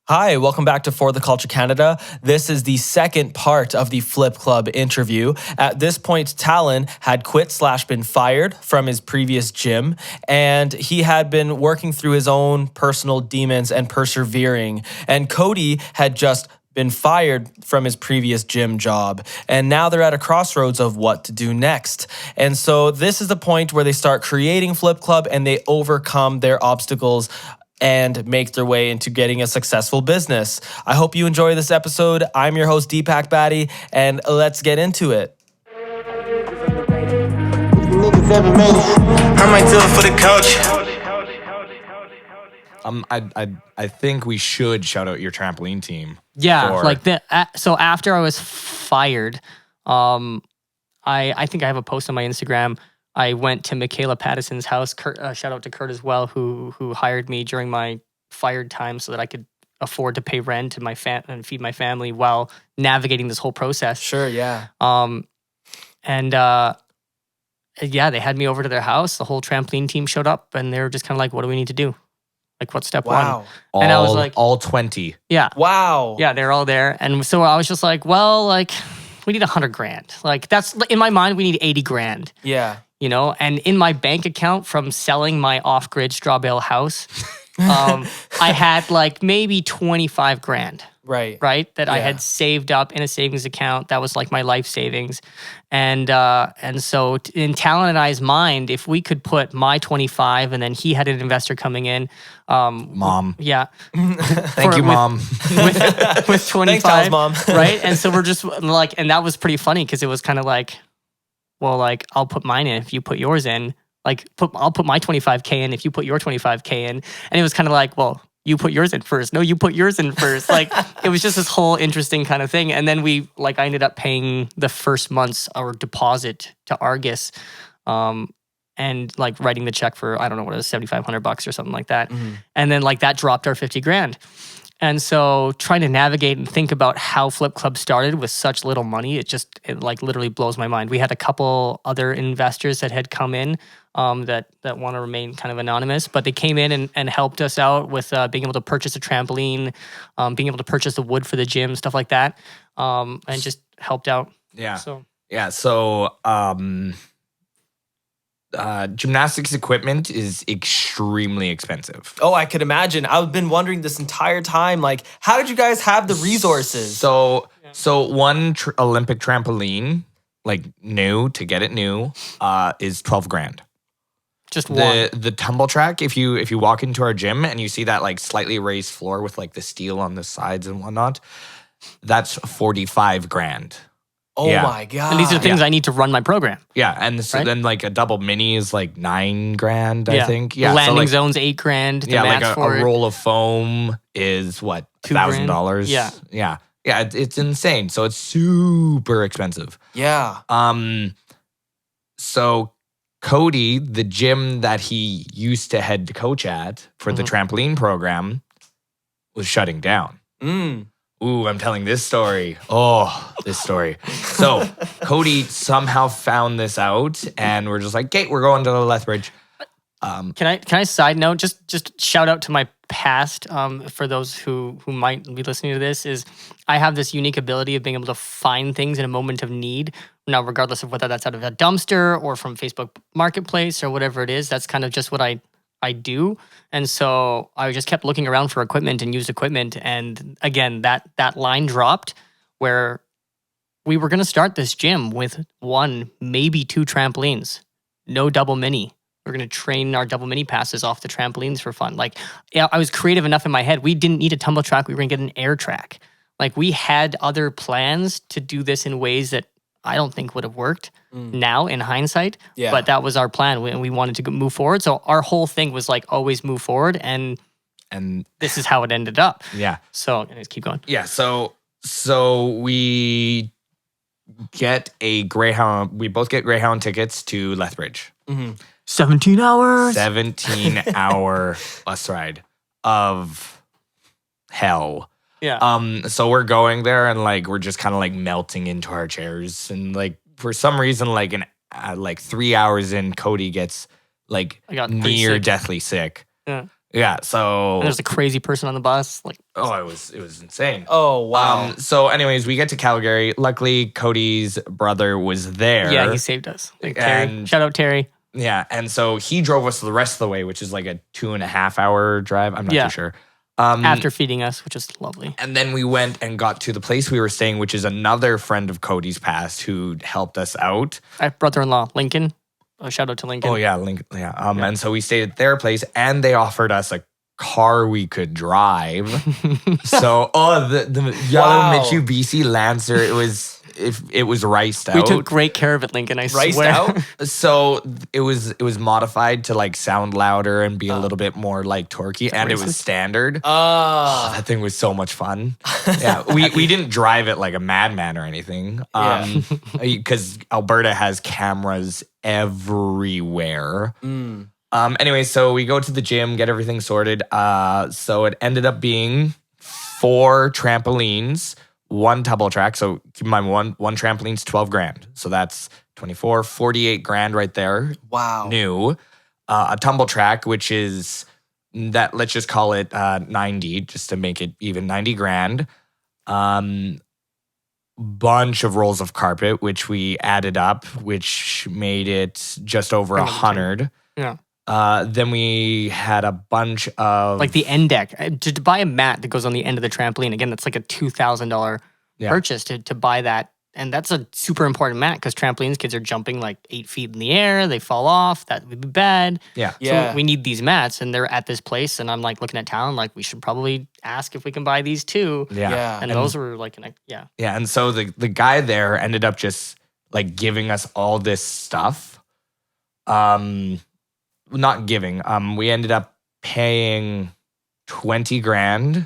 Hi, welcome back to For the Culture Canada. This is the second part of the Flip Club interview. At this point, Talon had quit/been fired from his previous gym, and he had been working through his own personal demons and persevering. And Cody had just been fired from his previous gym job, and now they're at a crossroads of what to do next. And so this is the point where they start creating Flip Club and they overcome their obstacles and make their way into getting a successful business. I hope you enjoy this episode. I'm your host, Deepak Batty, and let's get into it. I might do it for the coach. I think we should shout out your trampoline team. Yeah, so after I was fired, I think I have a post on my Instagram. I went to Michaela Pattison's house. Kurt, shout out to Kurt as well, who hired me during my fired time so that I could afford to pay rent and feed my family while navigating this whole process. Sure, yeah. They had me over to their house. The whole trampoline team showed up, and they were just kind of like, "What do we need to do? Like, what's step one?" And I was like, all 20. Yeah. Wow. Yeah, they're all there. And so I was just like, well, like, we need $100,000. Like, that's in my mind, we need $80,000. Yeah. You know, and in my bank account from selling my off-grid straw bale house, I had like maybe $25,000. Right. That I had saved up in a savings account. That was like my life savings. And so in Talon and I's mind, if we could put my 25 and then he had an investor coming in. Mom. Yeah. Thank you, Mom. With 25. Thanks, Mom. Right. And so we're just like, and that was pretty funny because it was kind of like, well, like, I'll put mine in if you put yours in. Like, I'll put my 25K in if you put your 25K in. And it was kind of like, well, you put yours in first. No, you put yours in first. Like, it was just this whole interesting kind of thing. And then I ended up paying the first month's our deposit to Argus, and like writing the check for, I don't know what it was, $7,500 or something like that. Mm-hmm. And then like that dropped our $50,000. And so trying to navigate and think about how Flip Club started with such little money, it like literally blows my mind. We had a couple other investors that had come in that want to remain kind of anonymous, but they came in and helped us out with being able to purchase a trampoline, being able to purchase the wood for the gym, stuff like that, and just helped out. Yeah. So gymnastics equipment is extremely expensive. Oh, I could imagine. I've been wondering this entire time, like, how did you guys have the resources? So one Olympic trampoline, like new, to get it new, is $12,000. Just one. The tumble track, if you walk into our gym and you see that like slightly raised floor with like the steel on the sides and whatnot, that's $45,000. Oh my God. And these are things I need to run my program. Yeah, and so then like a double mini is like $9,000, I think. Yeah, the landing so zone's $8,000. Yeah, like a roll of foam is what, $1,000? Yeah. Yeah, it's insane. So it's super expensive. Yeah. So Cody, the gym that he used to head coach at for the trampoline program, was shutting down. Ooh, I'm telling this story. Oh, this story. So Cody somehow found this out, and we're just like, "Okay, we're going to Lethbridge." Can I side note, just shout out to my past, for those who might be listening to this, is I have this unique ability of being able to find things in a moment of need. Now, regardless of whether that's out of a dumpster or from Facebook Marketplace or whatever it is, that's kind of just what I do. And so I just kept looking around for equipment and used equipment. And again, that line dropped where we were going to start this gym with one, maybe two trampolines, no double mini. We're going to train our double mini passes off the trampolines for fun. Like, yeah, I was creative enough in my head. We didn't need a tumble track. We were going to get an air track. Like, we had other plans to do this in ways that I don't think would have worked now in hindsight. Yeah. But that was our plan. We wanted to move forward. So our whole thing was like always move forward. And this is how it ended up. Yeah. So let's keep going. Yeah. So we get a Greyhound. We both get Greyhound tickets to Lethbridge. 17 hours. 17-hour bus ride of hell. Yeah. So we're going there and like we're just kind of like melting into our chairs, and like for some reason like 3 hours in, Cody gets like near deathly sick. Yeah. Yeah. So And there's a crazy person on the bus. Like, it was insane. Oh, wow. So anyways, we get to Calgary. Luckily, Cody's brother was there. yeah, he saved us. Like, Terry. And- Shout out Terry. Yeah, and so he drove us the rest of the way, which is like a 2.5 hour drive. I'm not Yeah. too sure. After feeding us, which is lovely. And then we went and got to the place we were staying, which is another friend of Cody's past who helped us out. My brother-in-law, Lincoln. Shout out to Lincoln. Oh yeah, And so we stayed at their place, and they offered us a car we could drive. So the yellow Wow. Mitsubishi Lancer, it was riced out. We took great care of it, Lincoln. I Riced swear. out? So it was modified to like sound louder and be a little bit more like torquey, and it was racist? standard. Oh. That thing was so much fun. Yeah, we didn't drive it like a madman or anything. Because Alberta has cameras everywhere. Anyway, so we go to the gym, get everything sorted. So it ended up being 4 trampolines, 1 tumble track. So keep in mind, one trampoline's $12,000. So that's 24, 48 grand right there. Wow. New. A tumble track, which is that, let's just call it 90, just to make it even, 90 grand. Bunch of rolls of carpet, which we added up, which made it just over 100. Yeah. Then we had a bunch of Like the end deck. To buy a mat that goes on the end of the trampoline, again, that's like a $2,000 Yeah. purchase to buy that. And that's a super important mat because trampolines, kids are jumping like 8 feet in the air. They fall off. That would be bad. yeah. Yeah. So we need these mats, and they're at this place. And I'm like looking at Talon, like we should probably ask if we can buy these too. Yeah. And those were like, Yeah. And so the guy there ended up just like giving us all this stuff. Not giving. We ended up paying 20 grand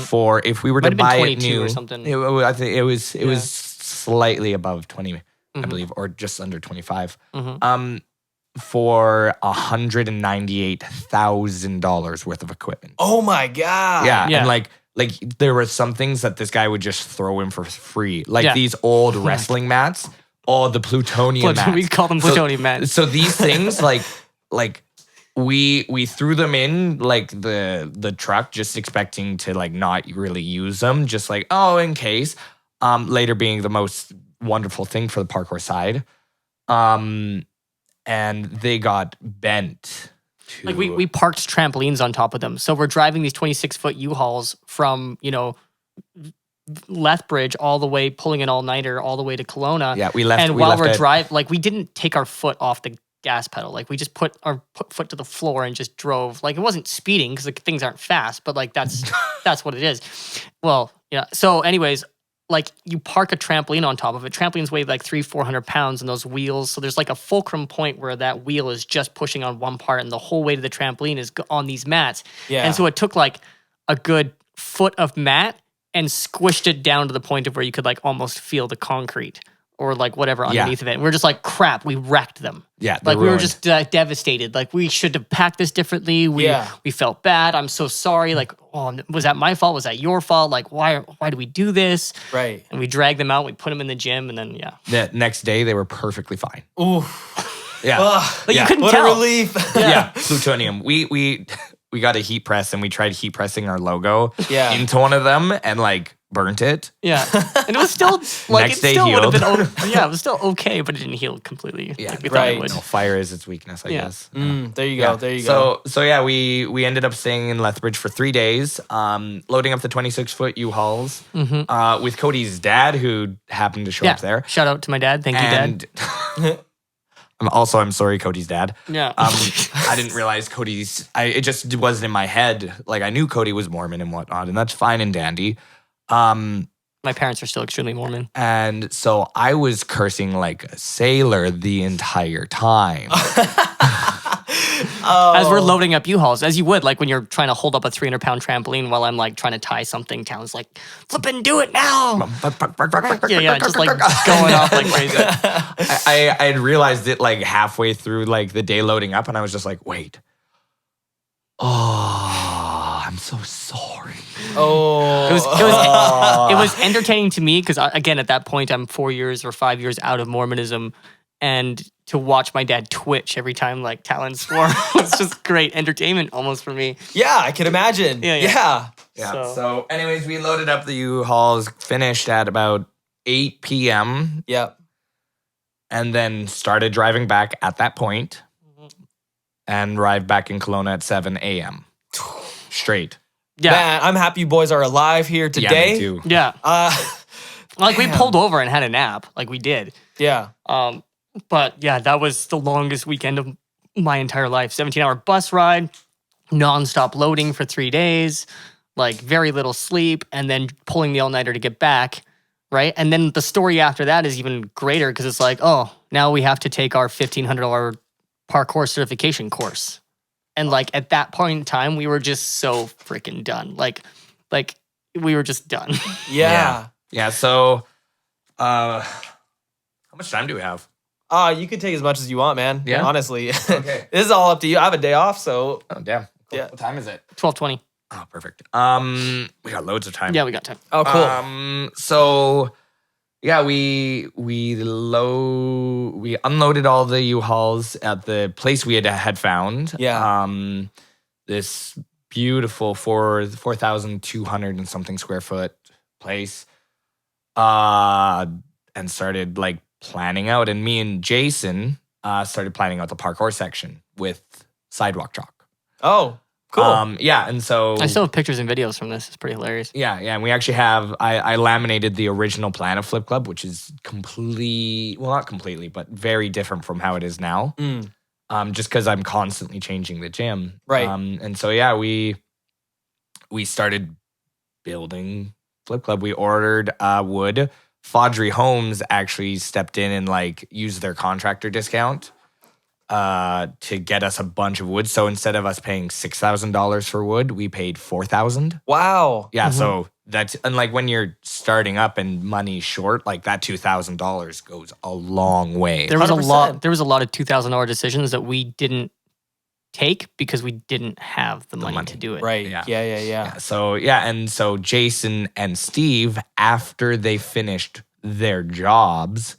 for if we were Might to have been buy it 22 new or something. I think it was slightly above 20, I believe, or just under 25. For $198,000 worth of equipment. Oh my God. Yeah, Yeah. and like there were some things that this guy would just throw in for free, like Yeah. these old wrestling mats, or the plutonium mats. we call them plutonium mats. So these things, like we threw them in like the truck, just expecting to like not really use them, just like in case. Later being the most wonderful thing for the parkour side, and they got bent. Like we parked trampolines on top of them. So we're driving these 26-foot U-Hauls from, Lethbridge all the way, pulling an all-nighter all the way to Kelowna. Yeah, we left. And we while left we're it- driving, like we didn't take our foot off the gas pedal. Like we just put our foot to the floor and just drove. Like it wasn't speeding because like, things aren't fast, but like that's what it is. Well, yeah. So anyways, like you park a trampoline on top of it. Trampolines weigh like 300-400 pounds, and those wheels. So there's like a fulcrum point where that wheel is just pushing on one part, and the whole weight of the trampoline is on these mats. Yeah. And so it took like a good foot of mat and squished it down to the point of where you could like almost feel the concrete or like whatever underneath of it. And we're just like, crap, we wrecked them. Yeah, they're Like we were ruined. just devastated. Like we should have packed this differently. We felt bad. I'm so sorry. Like, was that my fault? Was that your fault? Like, why do we do this? Right. And we dragged them out. We put them in the gym, and then The next day they were perfectly fine. Ooh. Yeah, But you couldn't What tell. a relief. yeah. Plutonium. We got a heat press, and we tried heat pressing our logo Yeah. into one of them, and like burnt it. Yeah, and it was still like Next it day still would have healed. been it was still okay, but it didn't heal completely. Yeah, like we right. thought it would. No, fire is its weakness, I Yeah. guess. There you go. There you go. So yeah, we ended up staying in Lethbridge for 3 days, loading up the 26-foot U-Hauls with Cody's dad, who happened to show Yeah, up there. shout out to my dad. Thank you, Dad. And I'm sorry, Cody's dad. Yeah. I didn't realize it just wasn't in my head. Like I knew Cody was Mormon and whatnot, and that's fine and dandy. My parents are still extremely Mormon. And so I was cursing like a sailor the entire time. As we're loading up U-Hauls, as you would, like when you're trying to hold up a 300-pound trampoline while I'm like trying to tie something, Talon's like, flippin' do it now. Yeah, just like going off like crazy. I had realized it like halfway through like the day loading up, and I was just like, wait. Oh, I'm so sorry. Oh. It was entertaining to me because again, at that point, I'm 4 years or 5 years out of Mormonism, and to watch my dad twitch every time like Talon swore. It's just great entertainment almost for me. Yeah, I can imagine. Yeah. Yeah. So, anyways, we loaded up the U-Hauls, finished at about 8 p.m. Yep. and then started driving back at that point and arrived back in Kelowna at 7 a.m. straight. Yeah. Man, I'm happy you boys are alive here today. Yeah, me too. Yeah. Like we damn. pulled over and had a nap. Like we did. Yeah. But yeah, that was the longest weekend of my entire life. 17-hour bus ride, nonstop loading for 3 days, like very little sleep, and then pulling the all-nighter to get back, right? And then the story after that is even greater because it's like, oh, now we have to take our $1,500 parkour certification course. And like at that point in time, we were just so freaking done. Like we were just done. Yeah. Yeah, so how much time do we have? You can take as much as you want, man. Yeah? Honestly. Okay. This is all up to you. I have a day off, so Oh, damn. Cool. Yeah. What time is it? 12:20. Oh, perfect. We got loads of time. Yeah, we got time. oh cool. So yeah, we unloaded all the U-Hauls at the place we had found. Yeah. This beautiful 4,200 and something square foot place. And started like planning out, and me and Jason started planning out the parkour section with sidewalk chalk. Oh, cool. Yeah, and so I still have pictures and videos from this. It's pretty hilarious. yeah, and we actually have I laminated the original plan of Flip Club, which is not completely, but very different from how it is now. Just because I'm constantly changing the gym. Right. And so yeah, we started building Flip Club. We ordered wood. Faudrey Homes actually stepped in and like used their contractor discount to get us a bunch of wood. So instead of us paying $6,000 for wood, we paid $4,000. Wow. Yeah, so that's, and like when you're starting up and money's short, like that $2,000 goes a long way. There was 100%. There was a lot of $2,000 decisions that we didn't take because we didn't have the money to do it. Right. Yeah. Yeah. So yeah, and so Jason and Steve, after they finished their jobs,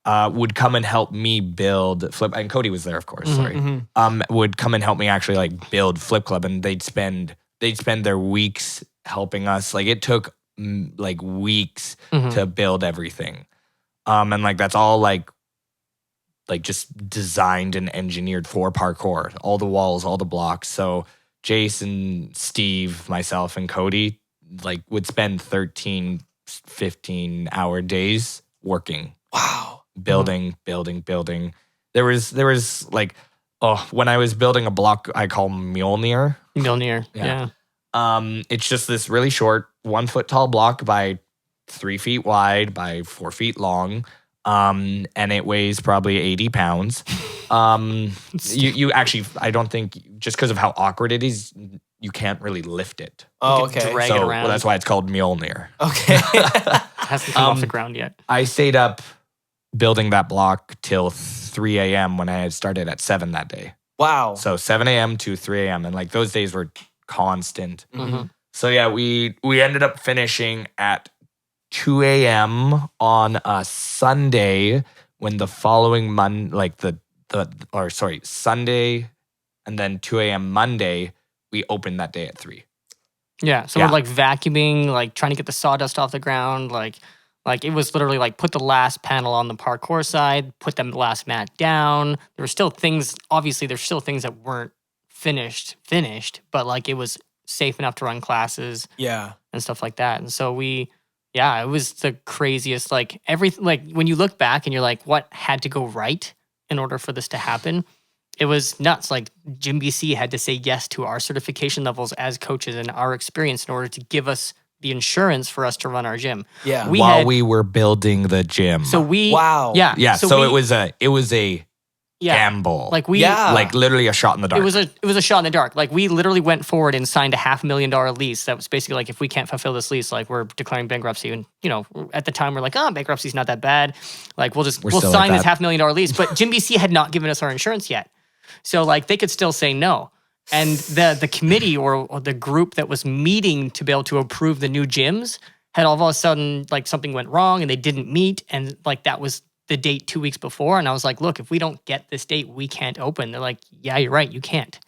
would come and help me build Flip, and Cody was there, of course. Sorry, would come and help me actually like build Flip Club, and they'd spend their weeks helping us. Like it took like weeks to build everything, and like that's all like just designed and engineered for parkour. All the walls, all the blocks. So Jason, Steve, myself, and Cody like would spend 13, 15-hour days working. Wow. Building. There was like, when I was building a block I call Mjolnir. Yeah. It's just this really short 1 foot tall block by 3 feet wide by 4 feet long. And it weighs probably 80 pounds. You actually, I don't think, just because of how awkward it is, you can't really lift it. Oh, You can okay. drag it around. Well, that's why it's called Mjolnir. Okay. Hasn't come off the ground yet. I stayed up building that block till 3 a.m. when I had started at 7 that day. Wow. So 7 a.m. to 3 a.m. And like those days were constant. Mhm. So yeah, we ended up finishing at 2 a.m. on a Sunday when the following Sunday and then 2 a.m. Monday, we opened that day at 3. Yeah. So Yeah. we're like vacuuming, like trying to get the sawdust off the ground. Like it was literally like put the last panel on the parkour side, put the last mat down. There were still things, obviously there's still things that weren't finished, but like it was safe enough to run classes Yeah. and stuff like that. And so it was the craziest, like everything, like when you look back and you're like, what had to go right in order for this to happen? It was nuts. Like Gym BC had to say yes to our certification levels as coaches and our experience in order to give us the insurance for us to run our gym. Yeah. While we were building the gym. So we, Wow. yeah. yeah, so it was a yeah, gamble. like we, Yeah. like literally a shot in the dark. it was a shot in the dark. Like we literally went forward and signed a $500,000 lease. That was basically like, if we can't fulfill this lease, like we're declaring bankruptcy. And at the time we're like, bankruptcy's not that bad. Like we'll still sign like this that. $500,000 lease. But Gym BC had not given us our insurance yet, so like they could still say no. And the committee or the group that was meeting to be able to approve the new gyms had all of a sudden like something went wrong and they didn't meet, and like that was the date 2 weeks before, and I was like, look, if we don't get this date, we can't open. They're like, yeah, you're right, you can't.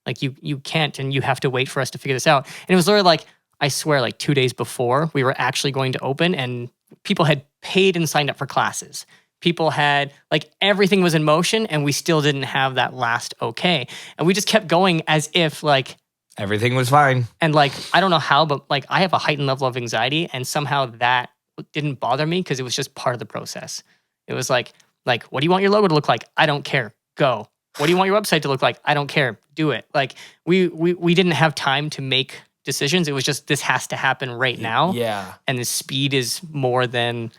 Like you can't, and you have to wait for us to figure this out. And it was literally like, I swear, like 2 days before we were actually going to open, and people had paid and signed up for classes. People had, like, everything was in motion, and we still didn't have that last okay. And we just kept going as if, like, Everything was fine. and like, I don't know how, but like, I have a heightened level of anxiety, and somehow that didn't bother me because it was just part of the process. It was like, what do you want your logo to look like? I don't care. Go. What do you want your website to look like? I don't care. Do it. Like, we didn't have time to make decisions. It was just, this has to happen right now. Yeah. And the speed is more than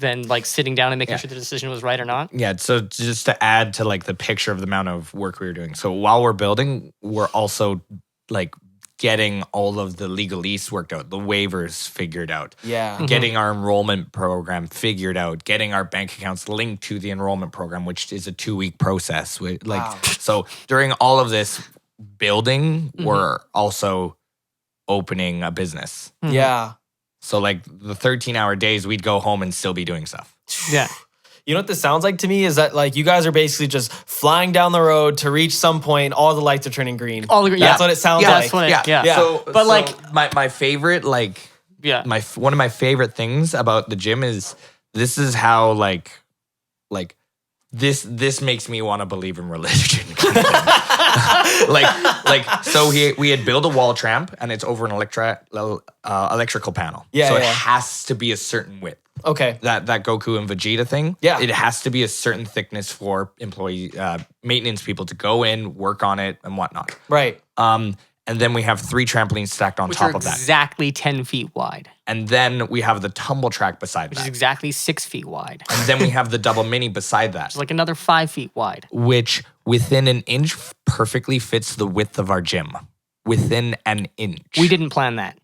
like sitting down and making sure the decision was right or not. Yeah, so just to add to like the picture of the amount of work we were doing. So while we're building, we're also like getting all of the legalese worked out, the waivers figured out. Yeah. Getting our enrollment program figured out, getting our bank accounts linked to the enrollment program, which is a 2-week process. So during all of this building, we're also opening a business. Yeah. So like the 13-hour days, we'd go home and still be doing stuff. Yeah. You know what this sounds like to me is that like you guys are basically just flying down the road to reach some point. All the lights are turning green. That's what it sounds like. That's what Yeah. So, but like, my favorite, like, one of my favorite things about the gym is this is how like this makes me want to believe in religion. So we had built a wall tramp, and it's over an electrical panel. Yeah, so it yeah. has to be a certain width. Okay. That Goku and Vegeta thing. Yeah. It has to be a certain thickness for employee maintenance people to go in, work on it, and whatnot. Right. And then we have 3 trampolines stacked on which top are of that. exactly 10 feet wide, And then we have the tumble track beside which is that. exactly 6 feet wide. And then we have the double mini beside that, It's like another 5 feet wide. which within an inch perfectly fits the width of our gym. Within an inch. We didn't plan that.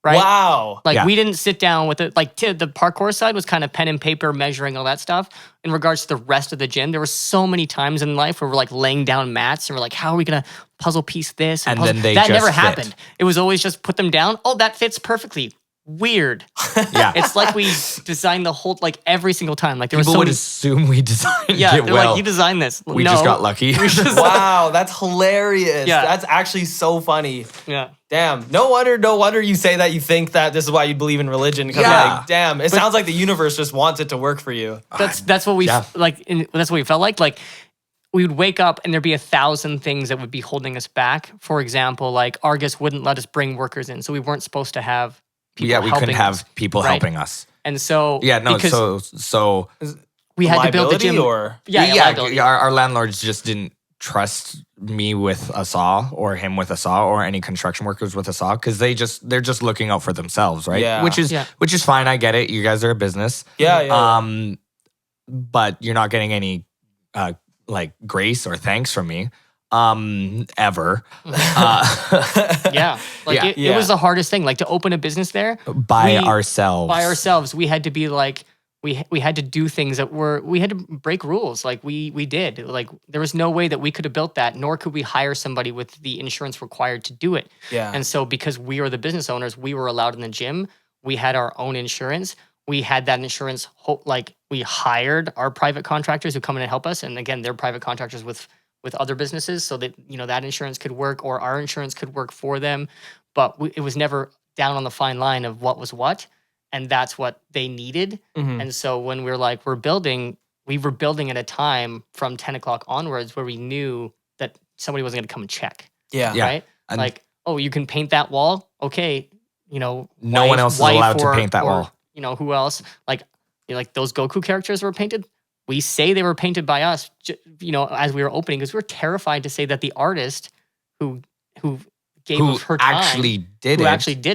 Right? Wow. Like, Yeah. we didn't sit down with it. Like, the parkour side was kind of pen and paper, measuring all that stuff. In regards to the rest of the gym, there were so many times in life where we're like laying down mats and we're like, how are we going to puzzle piece this? And puzzle- then they that just never fit. happened. It was always just put them down. Oh, that fits perfectly. Weird. Yeah. It's like we designed the whole, like, every single time. Like, there People was so would many. assume we designed Yeah, it they're well. like, you designed this. we No. just got lucky. Wow, that's hilarious. Yeah. That's actually so funny. Yeah. Damn. No wonder you say that you think that this is why you believe in religion. Because Yeah. like, damn, it sounds like the universe just wants it to work for you. That's what we Yeah. that's what we felt like. Like, we would wake up and there'd be 1,000 things that would be holding us back. For example, like, Argus wouldn't let us bring workers in, so we weren't supposed to have people Yeah, we couldn't helping have us. people Right. helping us. And so Yeah, no, because so we had to build the Liability gym or liability. our landlords just didn't trust me with a saw or him with a saw or any construction workers with a saw because they're just looking out for themselves, right? Yeah. Which is fine. I get it. You guys are a business. Yeah. But you're not getting any like grace or thanks from me ever. Yeah. Like, Yeah. it was the hardest thing. Like, to open a business there By ourselves. we had to be like, we had to do things that we had to break rules. Like, we did. Like, there was no way that we could have built that, nor could we hire somebody with the insurance required to do it. Yeah. And so, because we were the business owners, we were allowed in the gym. We had our own insurance. We had that insurance, like, we hired our private contractors who come in and help us. And again, they're private contractors with other businesses, so that, you know, that insurance could work, or our insurance could work for them. But it was never down on the fine line of what was what. And that's what they needed. Mhm. And so when we were like, we were building at a time from 10 o'clock onwards where we knew that somebody wasn't going to come and check. Yeah. Yeah. Right? And- Like, oh, you can paint that wall? Okay. You know, No one else is allowed to paint that wall. You know, who else? Like, those Goku characters were painted. We say they were painted by us, you know, as we were opening, because we were terrified to say that the artist who gave us her time, actually did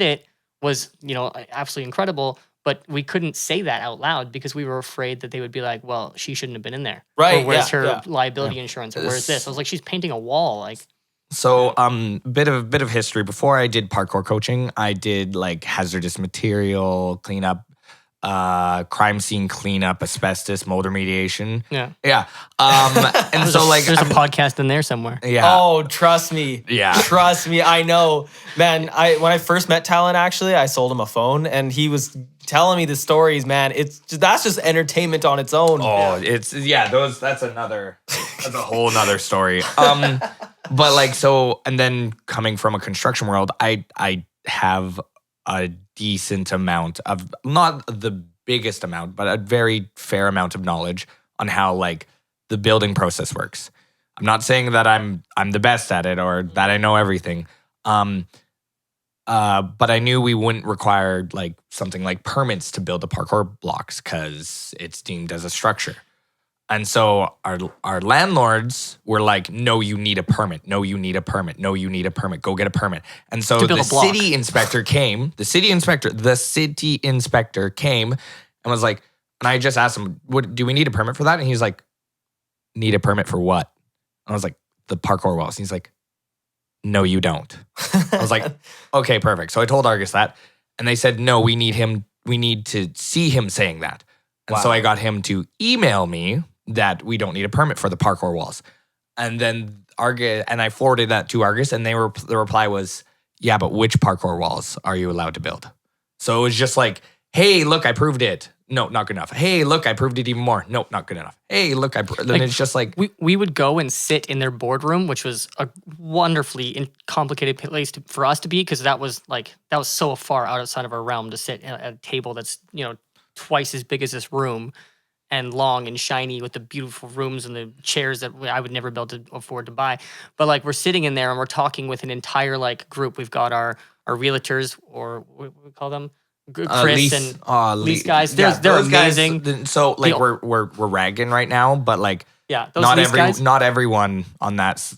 it was, you know, absolutely incredible. But we couldn't say that out loud because we were afraid that they would be like, well, she shouldn't have been in there. Right, Or where's yeah, her yeah. liability insurance? Or where's this? I was like, she's painting a wall. Like, So, bit of history. Before I did parkour coaching, I did like hazardous material cleanup, crime scene cleanup, asbestos, mold remediation. Yeah. Yeah. And so like there's a podcast in there somewhere. yeah. Oh, trust me. Yeah. Trust me. I know. Man, when I first met Talon, actually, I sold him a phone and he was telling me the stories, man. That's just entertainment on its own. Oh, that's a whole nother story. But like, so, and then coming from a construction world, I have a decent amount of, not the biggest amount, but a very fair amount of knowledge on how like the building process works. I'm not saying that I'm the best at it or that I know everything. But I knew we wouldn't require like something like permits to build the parkour blocks because it's deemed as a structure. And so our landlords were like, no, you need a permit. No, you need a permit. No, you need a permit. Go get a permit. And so the city inspector came. The city inspector came and was like, and I just asked him, do we need a permit for that? And he's like, need a permit for what? And I was like, the parkour walls. And he's like, no, you don't. I was like, okay, perfect. So I told Argus that. And they said, no, we need to see him saying that. And so I got him to email me that we don't need a permit for the parkour walls. And then Argus, and I forwarded that to Argus, and the reply was, yeah, but which parkour walls are you allowed to build? So it was just like, hey, look, I proved it. No, not good enough. Hey, look, I proved it even more. Nope, not good enough. Hey, look, then it's just like we would go and sit in their boardroom, which was a wonderfully complicated place for us to be, because that was so far outside of our realm to sit at a table that's twice as big as this room and long and shiny with the beautiful rooms and the chairs that I would never be able to afford to buy. But like, we're sitting in there and we're talking with an entire like group. We've got our realtors, or what we call them, Chris and lease guys. They're amazing. Guys, so like we're ragging right now, but like those guys. Not everyone on that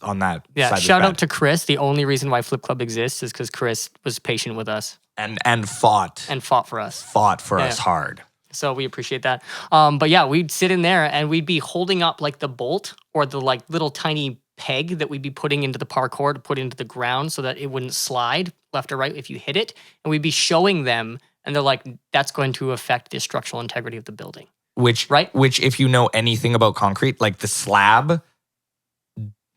Yeah, side shout out to Chris. The only reason why Flip Club exists is because Chris was patient with us and fought for us. Fought for us hard. So we appreciate that. But yeah, we'd sit in there and we'd be holding up like the bolt or the like little tiny peg that we'd be putting into the parkour to put into the ground so that it wouldn't slide left or right if you hit it. And we'd be showing them, and they're like, that's going to affect the structural integrity of the building. Which, if you know anything about concrete, like the slab,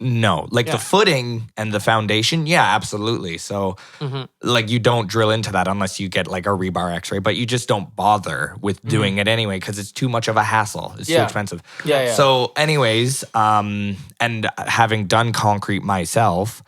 no. Like the footing and the foundation, yeah, absolutely. So, like, you don't drill into that unless you get like a rebar x-ray, but you just don't bother with doing it anyway because it's too much of a hassle. It's too expensive. Yeah. So, anyways, and having done concrete myself,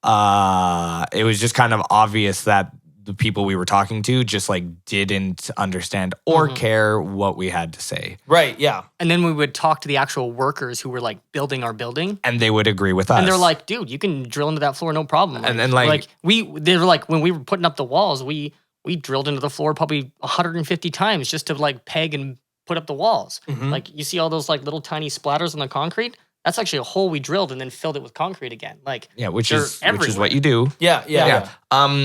it was just kind of obvious that the people we were talking to just like didn't understand or care what we had to say. Right, yeah. And then we would talk to the actual workers who were like building our building. And they would agree with us. And they're like, dude, you can drill into that floor, no problem. And then like they were like, when we were putting up the walls, we drilled into the floor probably 150 times just to like peg and put up the walls. Like you see all those like little tiny splatters on the concrete? That's actually a hole we drilled and then filled it with concrete again. Like, yeah, which is what you do. Yeah.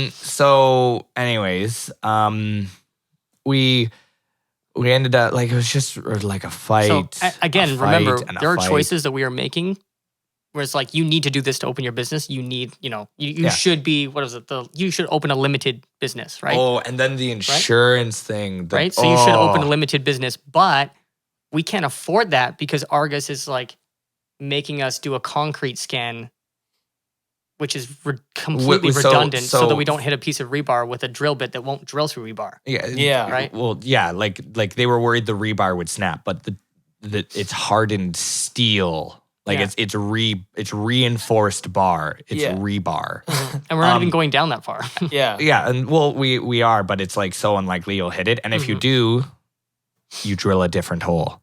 So, anyways, we ended up like it was just like a fight. So again, remember there are choices that we are making where it's like you need to do this to open your business. You need, you should be you should open a limited business, right? Oh, and then the insurance thing, right? So you should open a limited business, but we can't afford that because Argus is like making us do a concrete scan, which is completely redundant, so that we don't hit a piece of rebar with a drill bit that won't drill through rebar. Yeah. Right. Well, yeah, like they were worried the rebar would snap, but it's hardened steel. Like it's reinforced bar. It's rebar, and we're not even going down that far. Yeah, and well, we are, but it's like so unlikely you'll hit it, and if you do, you drill a different hole.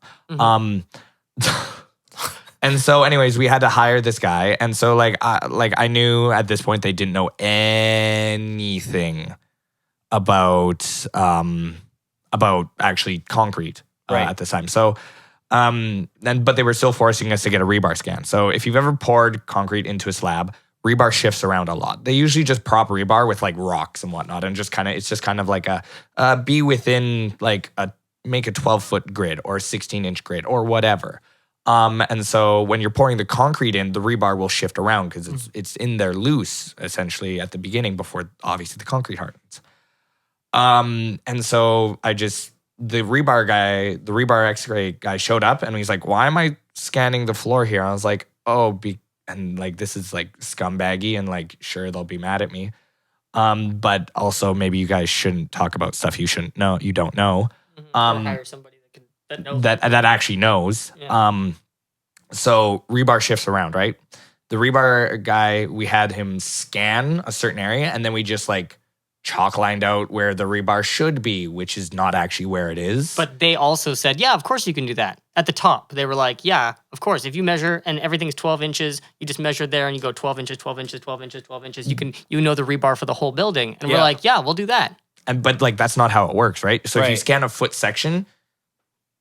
And so, anyways, we had to hire this guy. And so, I knew at this point they didn't know anything about actually concrete at this time. So, but they were still forcing us to get a rebar scan. So, if you've ever poured concrete into a slab, rebar shifts around a lot. They usually just prop rebar with like rocks and whatnot, and it's just kind of like be within like make a 12-foot grid or a 16-inch grid or whatever. And so when you're pouring the concrete in, the rebar will shift around because it's in there loose essentially at the beginning before obviously the concrete hardens. And so I just the rebar X-ray guy showed up and he's like, "Why am I scanning the floor here?" I was like, "Oh, and like this is like scumbaggy and like sure they'll be mad at me, but also maybe you guys shouldn't talk about stuff you don't know, or hire somebody that knows that actually knows." Yeah. So rebar shifts around, right? The rebar guy, we had him scan a certain area, and then we just like chalk lined out where the rebar should be, which is not actually where it is. But they also said, yeah, of course you can do that. At the top, they were like, yeah, of course. If you measure and everything's 12 inches, you just measure there and you go 12 inches, 12 inches, 12 inches, 12 inches. You know the rebar for the whole building. And we're like, yeah, we'll do that. But like that's not how it works, right? So if you Right. scan a foot section,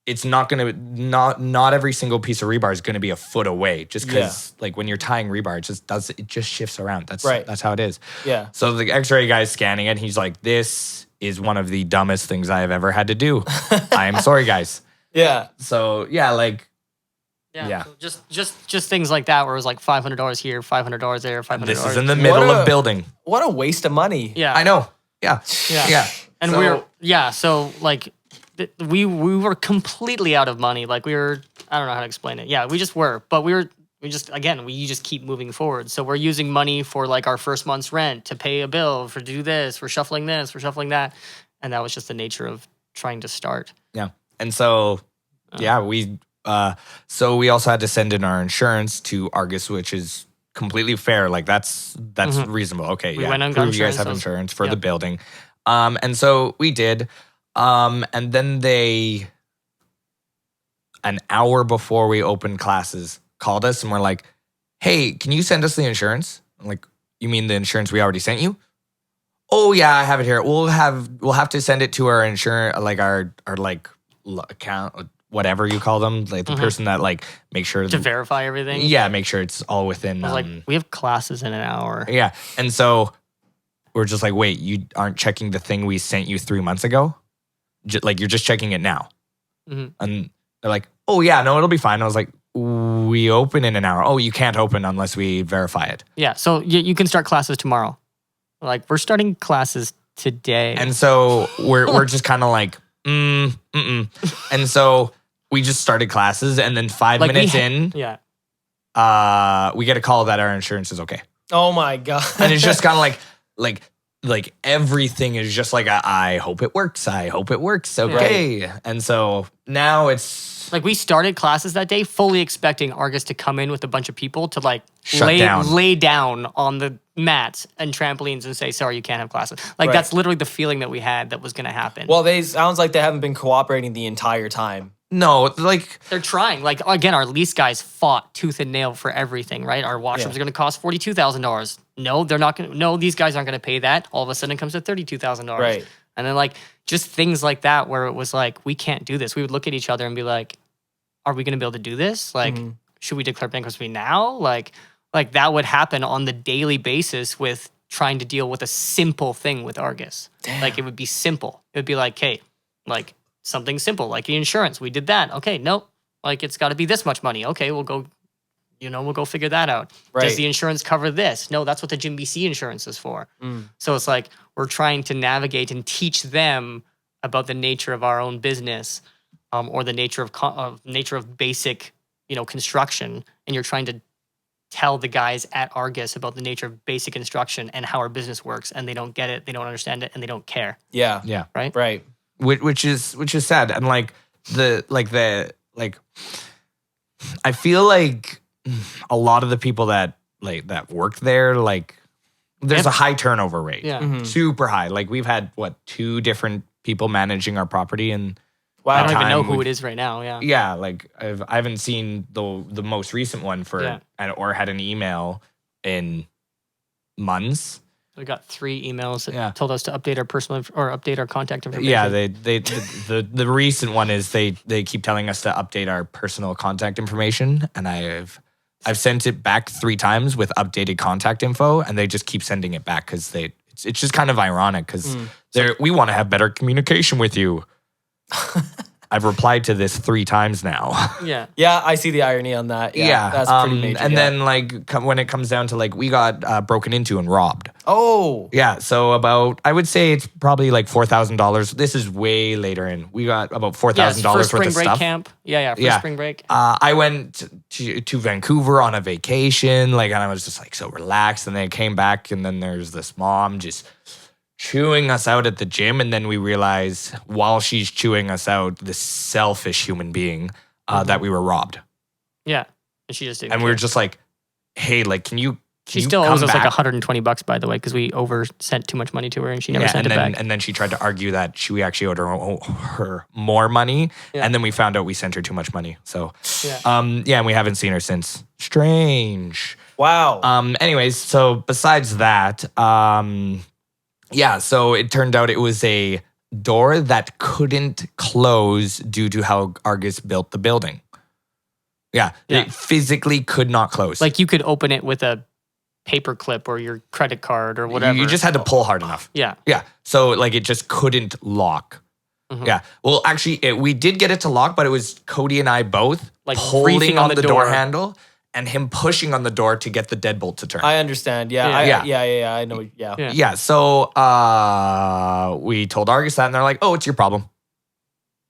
it's not gonna not every single piece of rebar is gonna be a foot away. Just because like when you're tying rebar, it just shifts around. That's how it is. Yeah. So the X-ray guy's scanning it. He's like, "This is one of the dumbest things I have ever had to do. I am sorry, guys." Yeah. So yeah, like Yeah. So just things like that where it was like $500 here, $500 there, $500. this is in the middle of building. What a waste of money. Yeah. I know. Yeah. Yeah. And So- so like we were completely out of money. Like I don't know how to explain it. Yeah, we just were. But you just keep moving forward. So we're using money for like our first month's rent to pay a bill, for do this, we're shuffling this, we're shuffling that. And that was just the nature of trying to start. Yeah. And so we also had to send in our insurance to Argus, which is completely fair. Like that's reasonable. Okay, We went and got prove you guys have insurance. insurance for the building. And so we did. And then they, an hour before we opened classes, called us and were like, "Hey, can you send us the insurance?" I'm like, "You mean the insurance we already sent you?" "Oh yeah, I have it here. We'll have to send it to our insurance, like our account, whatever you call them, like the person that like makes sure To verify everything. yeah, make sure it's all within. I was like, we have classes in an hour. Yeah, and so we're just like, "Wait, you aren't checking the thing we sent you 3 months ago? Like you're just checking it now?" And they're like, "Oh yeah, no, it'll be fine." I was like, "We open in an hour." "Oh, you can't open unless we verify it." Yeah. So you can start classes tomorrow. Like we're starting classes today. And so we're just kind of like, and so we just started classes, and then 5 Like, minutes in, yeah. we get a call that our insurance is okay, Oh my God. and it's just kind of like everything is just like I hope it works. I hope it works. Okay, and so now it's Like we started classes that day fully expecting Argus to come in with a bunch of people to like Shut down. lay down on the mats and trampolines and say, "Sorry, you can't have classes." Like Right. that's literally the feeling that we had that was going to happen. Well, sounds like they haven't been cooperating the entire time. no like they're trying. Like again, our lease guys fought tooth and nail for everything, right? Our washrooms are going to cost $42,000. No, they're not going to. No, these guys aren't going to pay that. All of a sudden, it comes to $32,000. Right. And then like just things like that where it was like, we can't do this. We would look at each other and be like, "Are we going to be able to do this? Like, should we declare bankruptcy now?" Like that would happen on the daily basis with trying to deal with a simple thing with Argus. Damn. Like it would be simple. It would be like, hey, like something simple, like the insurance. We did that. Okay, nope. Like it's got to be this much money. Okay, we'll go figure that out. Right. Does the insurance cover this? No, that's what the Jim BC insurance is for. So it's like we're trying to navigate and teach them about the nature of our own business, or the nature of basic, construction, and you're trying to tell the guys at Argus about the nature of basic construction and how our business works, and they don't get it, they don't understand it, and they don't care. Yeah. yeah, Right? Right. which is sad, and I feel like a lot of the people that work there, like there's a high turnover rate. Yeah. Super high. Like we've had 2 different people managing our property, and I don't even time know who we've- it is right now. Yeah. yeah, like I haven't seen the most recent one or had an email in months. We got 3 emails that Yeah. told us to update our update our contact information. Yeah, the recent one is they keep telling us to update our personal contact information, and I've sent it back 3 times with updated contact info, and they just keep sending it back because it's just kind of ironic because we want to have better communication with you. I've replied to this 3 times now. Yeah. Yeah, I see the irony on that. Yeah, that's pretty major. And yeah. then like when it comes down to like we got broken into and robbed. Oh. Yeah, so about I would say it's probably like $4,000. This is way later in. We got about $4,000 for worth spring of break stuff. camp. Yeah, for Yeah. spring break. I went to Vancouver on a vacation, like, and I was just like so relaxed. And then I came back, and then there's this mom just chewing us out at the gym, and then we realize while she's chewing us out, this selfish human being, that we were robbed, Yeah. And she just didn't. and we were care. just like, "Hey, like, can you?" She still owes us like $120, by the way, because we sent too much money to her and she never sent and it then, back. And then she tried to argue that we actually owed her more money, Yeah. and then we found out we sent her too much money. So, Yeah. and we haven't seen her since. Strange. Wow. Anyways, so besides that, so it turned out it was a door that couldn't close due to how Argus built the building. Yeah. It physically could not close. Like you could open it with a paper clip or your credit card or whatever. You just had to pull hard enough. Yeah. Yeah. So like it just couldn't lock. Mhm. Yeah. Well, actually, we did get it to lock, but it was Cody and I both Like pulling reefing on on the the door door. handle and him pushing on the door to get the deadbolt to turn. I understand. Yeah. Yeah. I know. Yeah. Yeah. Yeah. So we told Argus that, and they're like, "Oh, it's your problem.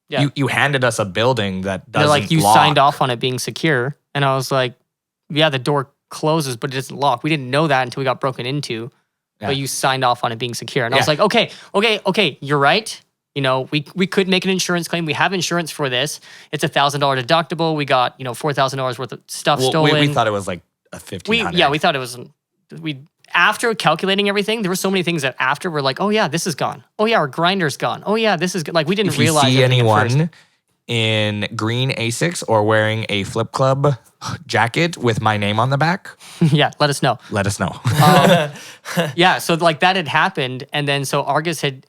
Yeah. You handed us a building that They're doesn't like, you lock." signed off on it being secure. And I was like, yeah, the door closes, but it doesn't lock. We didn't know that until we got broken into. Yeah. But you signed off on it being secure. And I was Yeah. like, okay, you're right. You know, we could make an insurance claim. We have insurance for this. It's $1,000 deductible. We got, $4,000 worth of stuff Well, stolen. we thought it was like a $1,500. We thought it was. After calculating everything, there were so many things that after we're like, oh yeah, this is gone. Oh yeah, our grinder's gone. Oh yeah, this is good. Like we didn't If you realize see everything at first. anyone in green Asics or wearing a Flip Club jacket with my name on the back, Yeah, let us know. let us know. Yeah, so like that had happened, and then so Argus had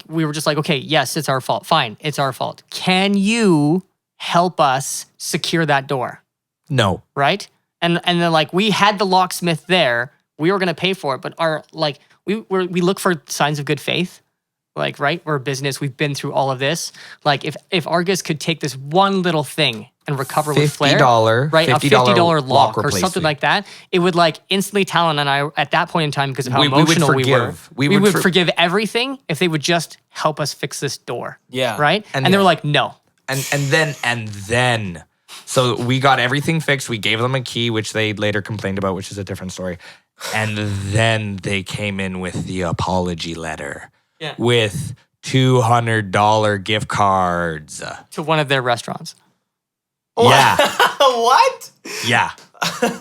we were just like, okay, yes, it's our fault. Fine, it's our fault. Can you help us secure that door? No. Right? And then like we had the locksmith there, we were gonna pay for it, but we look for signs of good faith. Like, right, we're a business. We've been through all of this. Like, if Argus could take this one little thing and recover with flair, right, a $50 lock or something like that, it would like instantly Talon and I at that point in time, because of how emotional we were, we would forgive everything if they would just help us fix this door. Yeah. Right, and they were like, no. And then, so we got everything fixed. We gave them a key, which they later complained about, which is a different story. And then they came in with the apology letter. Yeah. With $200 gift cards. To one of their restaurants. Yeah. What? Yeah.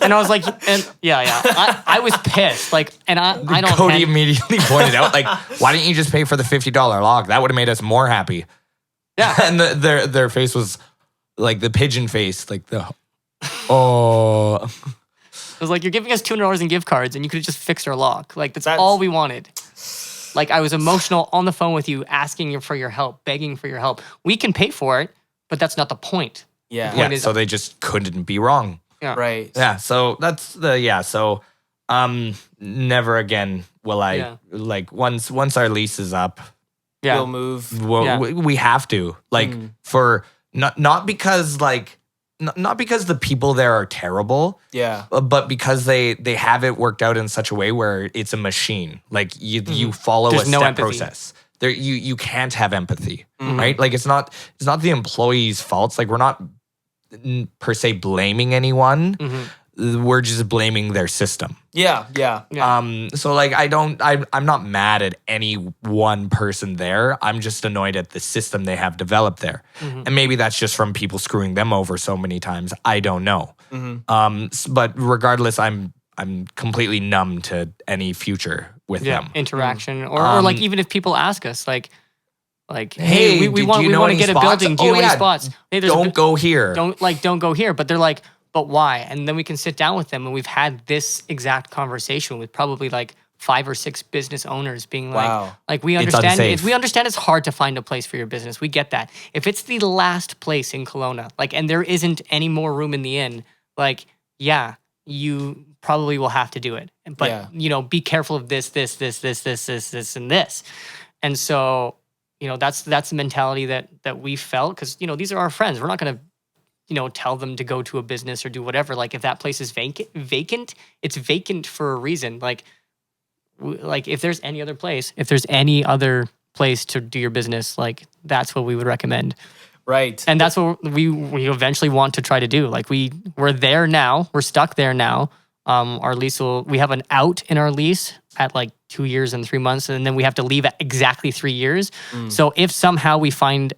And I was like, I was pissed. Like, and I don't. Cody immediately pointed out, like, why didn't you just pay for the $50 lock? That would have made us more happy. Yeah. And their face was like the pigeon face, like the, oh. It was like, you're giving us $200 in gift cards and you could have just fixed our lock. Like, that's That's- all we wanted. Like, I was emotional on the phone with you, asking you for your help, begging for your help. We can pay for it, but that's not the point. Yeah. Yeah, is- so they just couldn't be wrong. Yeah. Right. Yeah, so that's so never again will I like once our lease is up, Yeah. We'll move. we have to, like, for not because like not because the people there are terrible, Yeah. but because they have it worked out in such a way where it's a machine. Like you follow There's a no step empathy. process. There you can't have empathy, right? Like it's not the employee's faults. Like we're not per se blaming anyone. We're just blaming their system. Yeah. Yeah. Yeah. So like I'm not mad at any one person there. I'm just annoyed at the system they have developed there. And maybe that's just from people screwing them over so many times. I don't know. But regardless, I'm completely numb to any future with them. Interaction. Or like, even if people ask us, like, Hey, hey, we want to get a building. Do you know any spots? Hey, Don't go here. Don't go here. But they're like, but why? And then we can sit down with them, and we've had this exact conversation with probably like 5 or 6 business owners being Wow. like we It's understand unsafe. we understand it's hard to find a place for your business. We get that. If it's the last place in Kelowna, like, and there isn't any more room in the inn, like, yeah, you probably will have to do it. But Yeah. be careful of this, and this. And so that's the mentality that we felt, because these are our friends. We're not going to tell them to go to a business or do whatever. Like if that place is vacant, it's vacant for a reason. Like if there's any other place, to do your business, like that's what we would recommend. Right. And that's what we eventually want to try to do. Like we're there now. We're stuck there now. Our lease we have an out in our lease at like 2 years and 3 months, and then we have to leave at exactly 3 years. So if somehow we find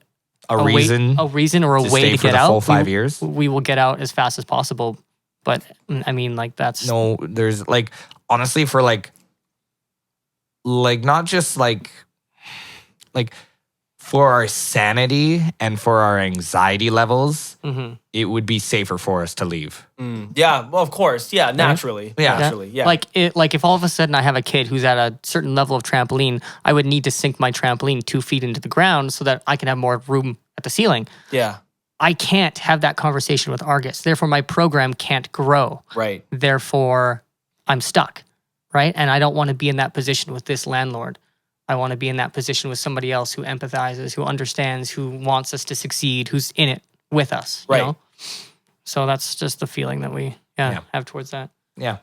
a reason or a way to get out, full 5 years, we will get out as fast as possible. But I mean, like that's there's like, honestly, for like not just like for our sanity and for our anxiety levels, it would be safer for us to leave. Yeah, well, of course. Yeah, naturally. Yeah. Naturally, yeah. Like if all of a sudden I have a kid who's at a certain level of trampoline, I would need to sink my trampoline 2 feet into the ground so that I can have more room at the ceiling. Yeah. I can't have that conversation with Argus. Therefore, my program can't grow. Right. Therefore, I'm stuck, right? And I don't want to be in that position with this landlord. I want to be in that position with somebody else who empathizes, who understands, who wants us to succeed, who's in it with us. Right. You know? So that's just the feeling that we have towards that. Yeah.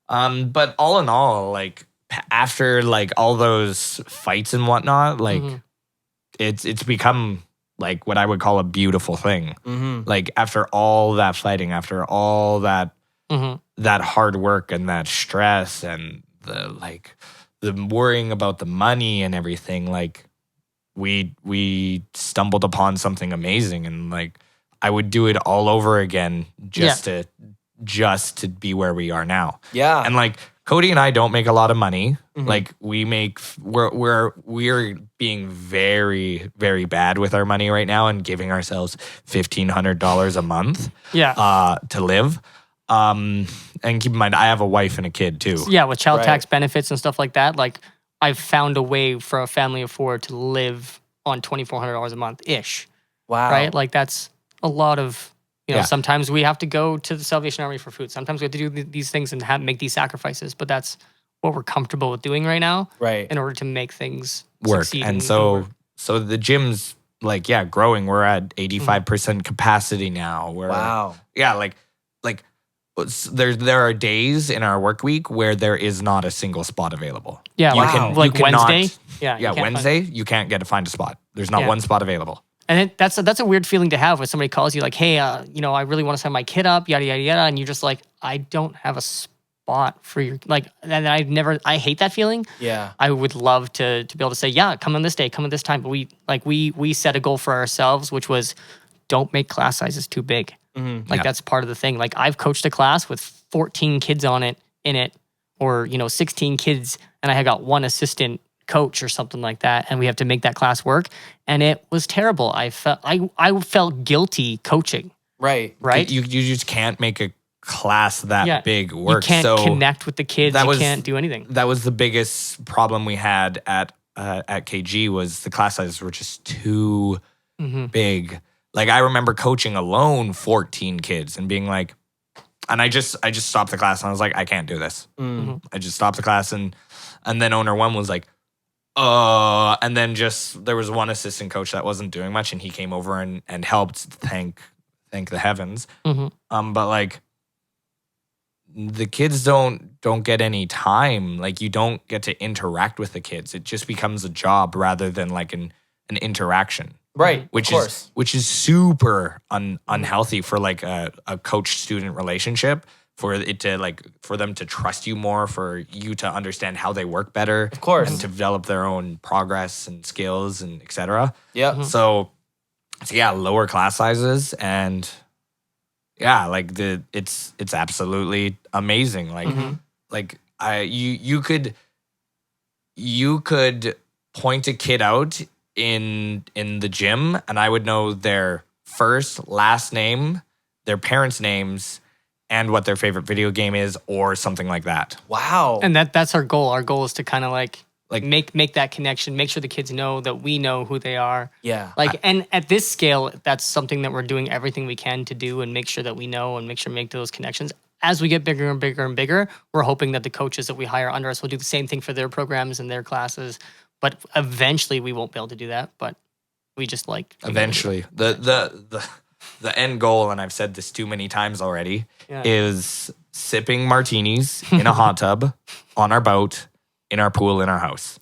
But all in all, like after like all those fights and whatnot, like it's become like what I would call a beautiful thing. Like after all that fighting, after all that that hard work and that stress and the worrying about the money and everything, like we stumbled upon something amazing, and like I would do it all over again just to be where we are now. Yeah. And like Cody and I don't make a lot of money. Like we're being very, very bad with our money right now and giving ourselves $1,500 a month to live. And keep in mind, I have a wife and a kid too. Yeah, with child tax benefits and stuff like that, like I've found a way for a family of 4 to live on $2,400 a month ish. Wow. Right? Like that's a lot of, sometimes we have to go to the Salvation Army for food. Sometimes we have to do these things and make these sacrifices, but that's what we're comfortable with doing right now. Right. In order to make things work. succeed And so the gym's like, growing. We're at 85% capacity now. Wow. Yeah, like there are days in our work week where there is not a single spot available. Yeah, you cannot, Wednesday. Wednesday you can't find a spot. There's not one spot available. And that's a weird feeling to have when somebody calls you like, hey, I really want to sign my kid up, yada yada yada, and you're just like, I don't have a spot for your and I hate that feeling. Yeah, I would love to be able to say, yeah, come on this day, come on this time, but we set a goal for ourselves, which was don't make class sizes too big. That's part of the thing. Like I've coached a class with 14 kids in it, or 16 kids, and I had got one assistant coach or something like that, and we have to make that class work, and it was terrible. I felt guilty coaching. Right. You just can't make a class that big work. You can't connect with the kids. You can't do anything. That was the biggest problem we had at KG, was the class sizes were just too big. Like I remember coaching alone 14 kids and being like, and I just stopped the class and I was like, I can't do this. I just stopped the class, and then owner one was like, and then just there was one assistant coach that wasn't doing much, and he came over and helped. Thank the heavens. But like the kids don't get any time. Like you don't get to interact with the kids. It just becomes a job rather than like an interaction. Right, which is super unhealthy for like a coach-student relationship, for them to trust you more, for you to understand how they work better, of course, and to develop their own progress and skills and etc. Yeah. So lower class sizes, and it's absolutely amazing. Like you could point a kid out in the gym, and I would know their first, last name, their parents' names, and what their favorite video game is, or something like that. Wow. And that's our goal. Our goal is to kind of like make that connection, make sure the kids know that we know who they are. Yeah. And at this scale, that's something that we're doing everything we can to do, and make sure that we know and make sure we make those connections. As we get bigger and bigger and bigger, we're hoping that the coaches that we hire under us will do the same thing for their programs and their classes. But eventually we won't be able to do that. But we just like Eventually, the end goal, and I've said this too many times already, Yeah. is sipping martinis in a hot tub, on our boat, in our pool, in our house.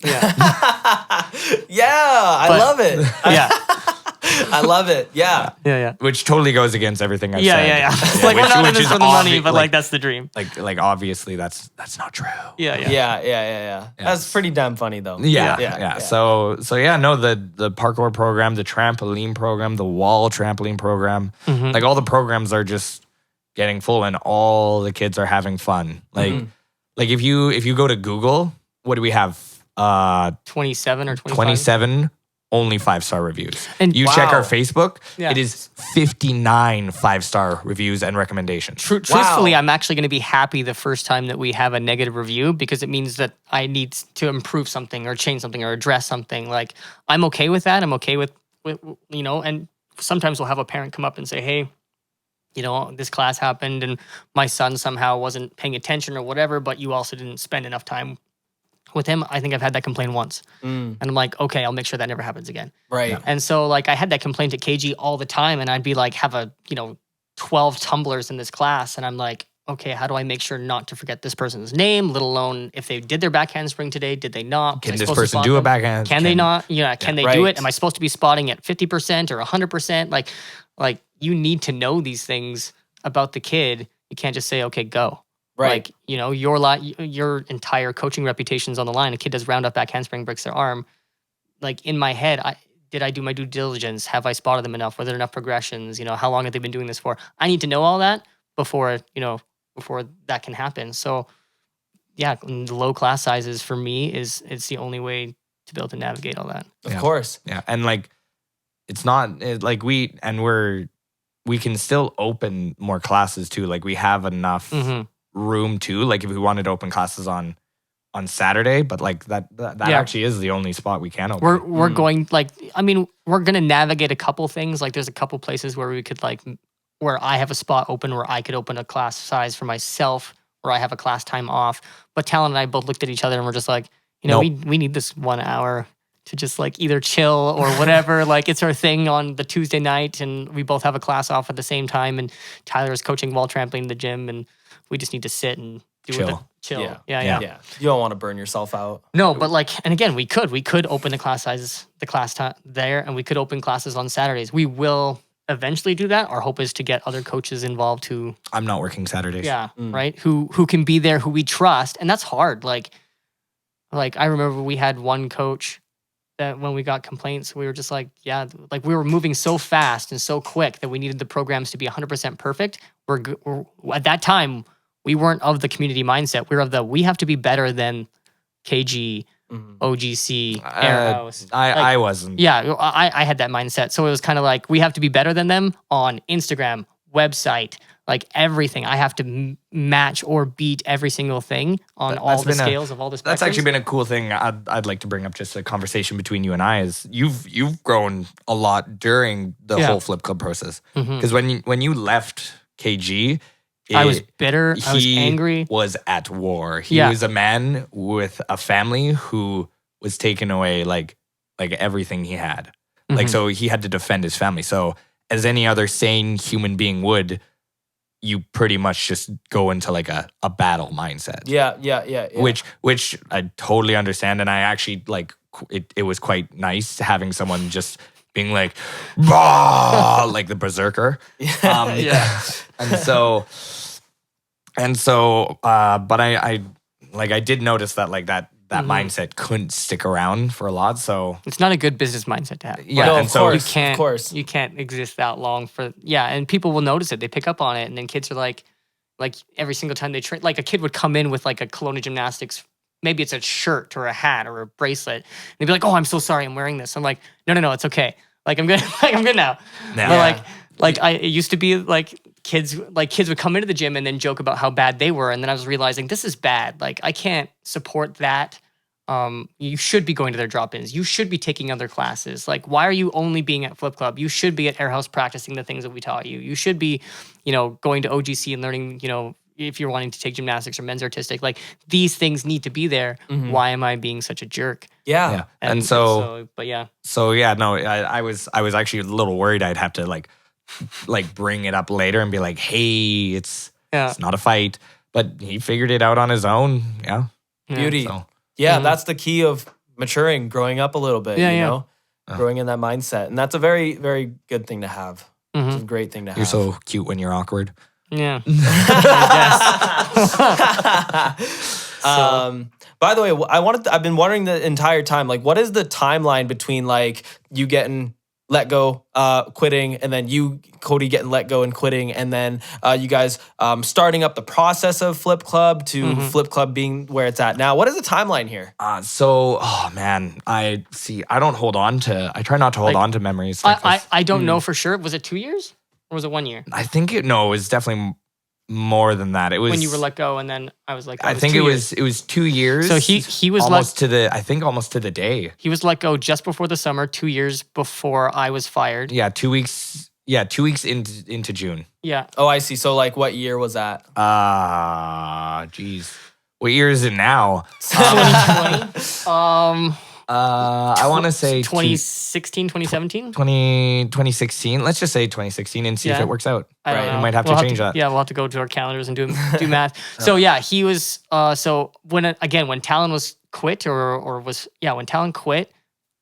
Yeah. I But- love it. Yeah. I love it. Yeah. Yeah. Which totally goes against everything I've Yeah. said. Yeah. Like we're which- not in which this is for the money, obvi- but like that's the dream. like obviously that's not true. Yeah. That's pretty damn funny though. Yeah. So no, the parkour program, the trampoline program, the wall trampoline program, Mm-hmm. like all the programs are just getting full, and all the kids are having fun. Like if you go to Google, what do we have? 27 or 25. 27 only 5-star reviews. And- you check our Wow. Facebook, Yeah. it is 59 5-star reviews and recommendations. Truthfully, I'm actually going to be happy the first time that we have a negative review because it means that I need to improve something or change something or address something. Like I'm okay with that. I'm okay with and sometimes we'll have a parent come up and say, hey, this class happened and my son somehow wasn't paying attention or whatever, but you also didn't spend enough time with him. I think I've had that complaint once. And I'm like, okay, I'll make sure that never happens again. Right. And so like I had that complaint at KG all the time and I'd be like, have 12 tumblers in this class. And I'm like, okay, how do I make sure not to forget this person's name, let alone if they did their back handspring today, did they not? Can Was I this supposed to person spot do a them? backhand? Can they not? Can they do Right. it? Am I supposed to be spotting at 50% or 100%? Like you need to know these things about the kid. You can't just say, okay, go. Right. Like, your entire coaching reputation's on the line. A kid does round up back handspring, breaks their arm. Like in my head, did I do my due diligence? Have I spotted them enough? Were there enough progressions? How long have they been doing this for? I need to know all that before that can happen. So yeah, the low class sizes for me it's the only way to be able to navigate all that. Of course. Yeah, and like it's not like we can still open more classes too. Like we have enough room too. Like if we wanted to open classes on Saturday, but like that Yeah. actually is the only spot we can open. We're going we're gonna navigate a couple things. Like there's a couple places where we could where I have a spot open where I could open a class size for myself, where I have a class time off. But Talon and I both looked at each other and we're just like, Nope. we need this 1 hour to just like either chill or whatever. Like it's our thing on the Tuesday night and we both have a class off at the same time and Tyler is coaching wall trampoline in the gym and we just need to sit and do chill. Yeah. Yeah. You don't want to burn yourself out. No, but and again, we could open the class sizes, the class time there, and we could open classes on Saturdays. We will eventually do that. Our hope is to get other coaches involved who, I'm not working Saturdays. right, who can be there, who we trust, and that's hard. Like I remember we had one coach that when we got complaints, we were just like, like we were moving so fast and so quick that we needed the programs to be 100% perfect. We're at that time. We weren't of the community mindset. We were we have to be better than KG, OGC, Airhouse. I wasn't. Yeah, I had that mindset. So it was kind of like, we have to be better than them on Instagram, website, like everything. I have to match or beat every single thing on all the scales of all the spectrums. That's actually been a cool thing. I'd like to bring up just a conversation between you and I is you've grown a lot during the whole Flip Club process. Because when you left KG, I was bitter. I was angry. He was at war. He was a man with a family who was taken away like everything he had. Like, so he had to defend his family. So as any other sane human being would, you pretty much just go into like a battle mindset. Yeah. Which I totally understand. And I actually it was quite nice having someone just being like, "Bah!" like the berserker. But I did notice that that mindset couldn't stick around for a lot. So it's not a good business mindset to have. Yeah, No, and of so course. You can't exist that long for and people will notice it. They pick up on it, and then kids are like every single time they train, like a kid would come in with like a Kelowna Gymnastics, maybe it's a shirt or a hat or a bracelet, and they'd be like, "Oh, I'm so sorry, I'm wearing this." I'm like, "No, it's okay. Like I'm good. Like I'm good now." Yeah. But it used to be like kids would come into the gym and then joke about how bad they were, and then I was realizing this is bad. Like I can't support that. You should be going to their drop-ins. You should be taking other classes. Like, why are you only being at Flip Club? You should be at Airhouse practicing the things that we taught you. You should be, going to OGC and learning, if you're wanting to take gymnastics or men's artistic, like these things need to be there. Why am I being such a jerk? Yeah. And so but yeah. So yeah, no, I was actually a little worried I'd have to like bring it up later and be like, hey, it's not a fight. But he figured it out on his own. Yeah. Beauty. So, Yeah, that's the key of maturing, growing up a little bit, you know? Growing in that mindset. And that's a very, very good thing to have. It's a great thing to have. you're so cute when you're awkward. Yeah. By the way, I've been wondering the entire time, like, what is the timeline between like you getting let go, quitting, and then you, Cody, getting let go and quitting, and then you guys starting up the process of Flip Club to Flip Club being where it's at now? What is the timeline here? Oh man, I try not to hold on to memories like this. I don't know for sure. Was it 2 years or was it 1 year? I think it was definitely more than that. It was when you were let go, and then I was like, I think it was 2 years. So he was almost to the day. He was let go just before the summer, 2 years before I was fired. Yeah, 2 weeks. Yeah, 2 weeks into June. Yeah. Oh, I see. So like, what year was that? Geez, what year is it now? 2020. I want to say 2016, 2017? 2016. Let's just say 2016 and see if it works out. I don't know. We might have to change that. Yeah, we'll have to go to our calendars and do math. So yeah, he was. So when Talon was quit when Talon quit,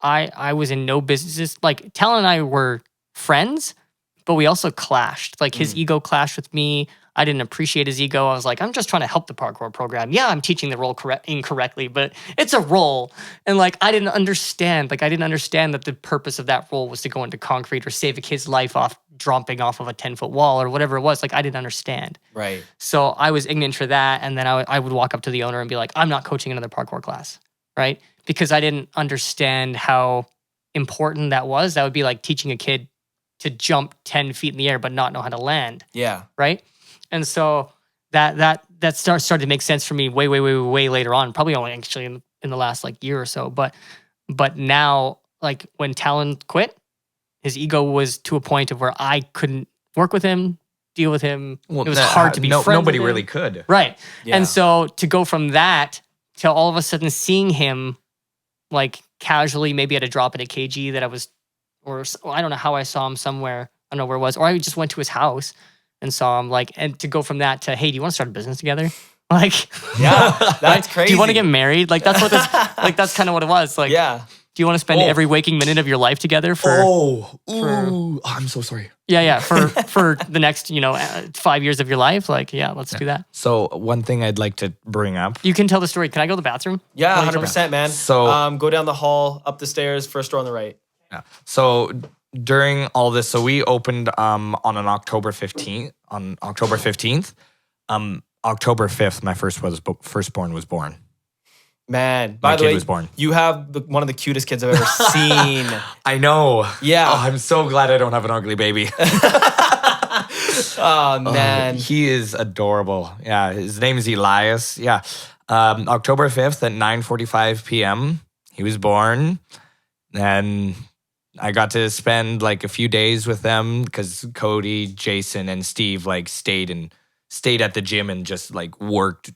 I was in no business. Like Talon and I were friends, but we also clashed. Like his ego clashed with me. I didn't appreciate his ego. I was like, I'm just trying to help the parkour program. Yeah, I'm teaching the role incorrectly, but it's a role. And like, I didn't understand. Like, I didn't understand that the purpose of that role was to go into concrete or save a kid's life dropping off of a 10-foot wall or whatever it was. Like, I didn't understand. Right. So I was ignorant for that. And then I would walk up to the owner and be like, I'm not coaching another parkour class, right? Because I didn't understand how important that was. That would be like teaching a kid to jump 10 feet in the air but not know how to land. Yeah. Right? And so that started to make sense for me way later on, probably only actually in the last like year or so. But now, like when Talon quit, his ego was to a point of where I couldn't work with him, deal with him. It was hard to be friends nobody with him. really could. Right. Yeah. And so to go from that to all of a sudden seeing him like casually, maybe at a drop at a KG that I don't know how I saw him somewhere. I don't know where it was. Or I just went to his house and saw him, like, and to go from that to, hey, do you want to start a business together? Like, yeah, that's crazy. Do you want to get married? Like, that's what this, like, that's kind of what it was. Like, yeah. Do you want to spend every waking minute of your life together for? I'm so sorry. Yeah, for the next 5 years of your life. Like, yeah, let's do that. So one thing I'd like to bring up. You can tell the story. Can I go to the bathroom? Yeah, 100%, man. So go down the hall, up the stairs, first door on the right. Yeah. So during all this, so we opened on October 15th. October 5th, my firstborn was born. Man, by the way, was born. You have one of the cutest kids I've ever seen. I know. Yeah. Oh, I'm so glad I don't have an ugly baby. Oh, man. He is adorable. Yeah, his name is Elias. Yeah. October 5th at 9:45 p.m., he was born. And I got to spend like a few days with them because Cody, Jason, and Steve like stayed at the gym and just like worked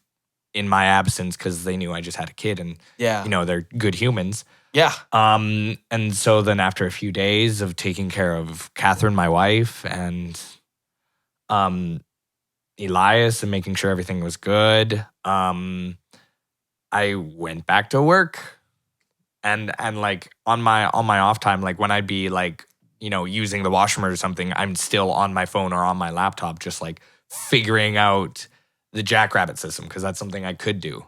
in my absence because they knew I just had a kid and they're good humans. Yeah. And so then after a few days of taking care of Catherine, my wife, and Elias and making sure everything was good, I went back to work. And like on my off time, like when I'd be like, using the washroom or something, I'm still on my phone or on my laptop, just like figuring out the Jackrabbit system because that's something I could do.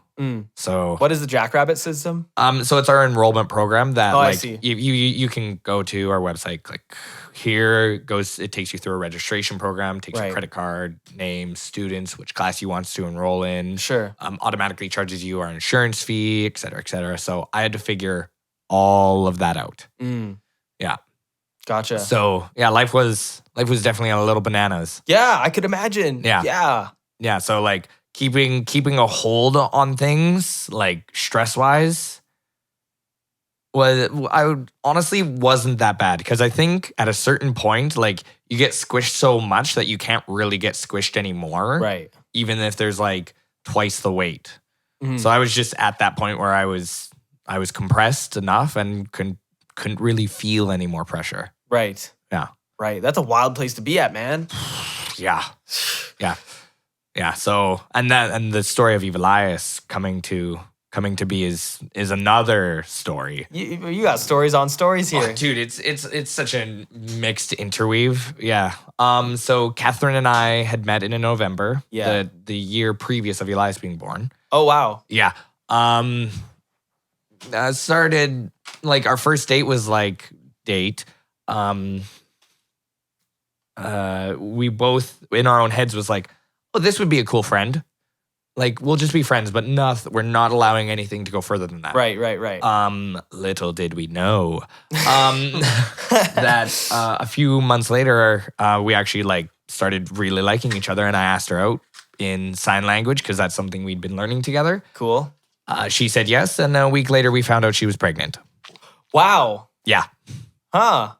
So what is the Jackrabbit system? So it's our enrollment program that I see. You can go to our website, click here, it takes you through a registration program, takes your credit card, name, students, which class you want to enroll in. Sure. Automatically charges you our insurance fee, et cetera, et cetera. So I had to figure all of that out. Yeah. Gotcha. So yeah, life was definitely a little bananas. Yeah, I could imagine. Yeah. Yeah. So like keeping a hold on things like stress wise honestly wasn't that bad because I think at a certain point, like you get squished so much that you can't really get squished anymore. Right. Even if there's like twice the weight. Mhm. So I was just at that point where I was compressed enough and couldn't really feel any more pressure. Right. Yeah. Right. That's a wild place to be at, man. Yeah. Yeah. Yeah. So and the story of Elias coming to be is another story. You got stories on stories here. Oh, dude, it's such a mixed interweave. Yeah. So Catherine and I had met in November. Yeah. The year previous of Elias being born. Oh, wow. Yeah. Started like our first date was like date. We both in our own heads was like, oh, this would be a cool friend. Like we'll just be friends, but we're not allowing anything to go further than that. Right. Little did we know that a few months later, we actually like started really liking each other, and I asked her out in sign language because that's something we'd been learning together. Cool. She said yes, and a week later we found out she was pregnant. Wow. Yeah. Huh.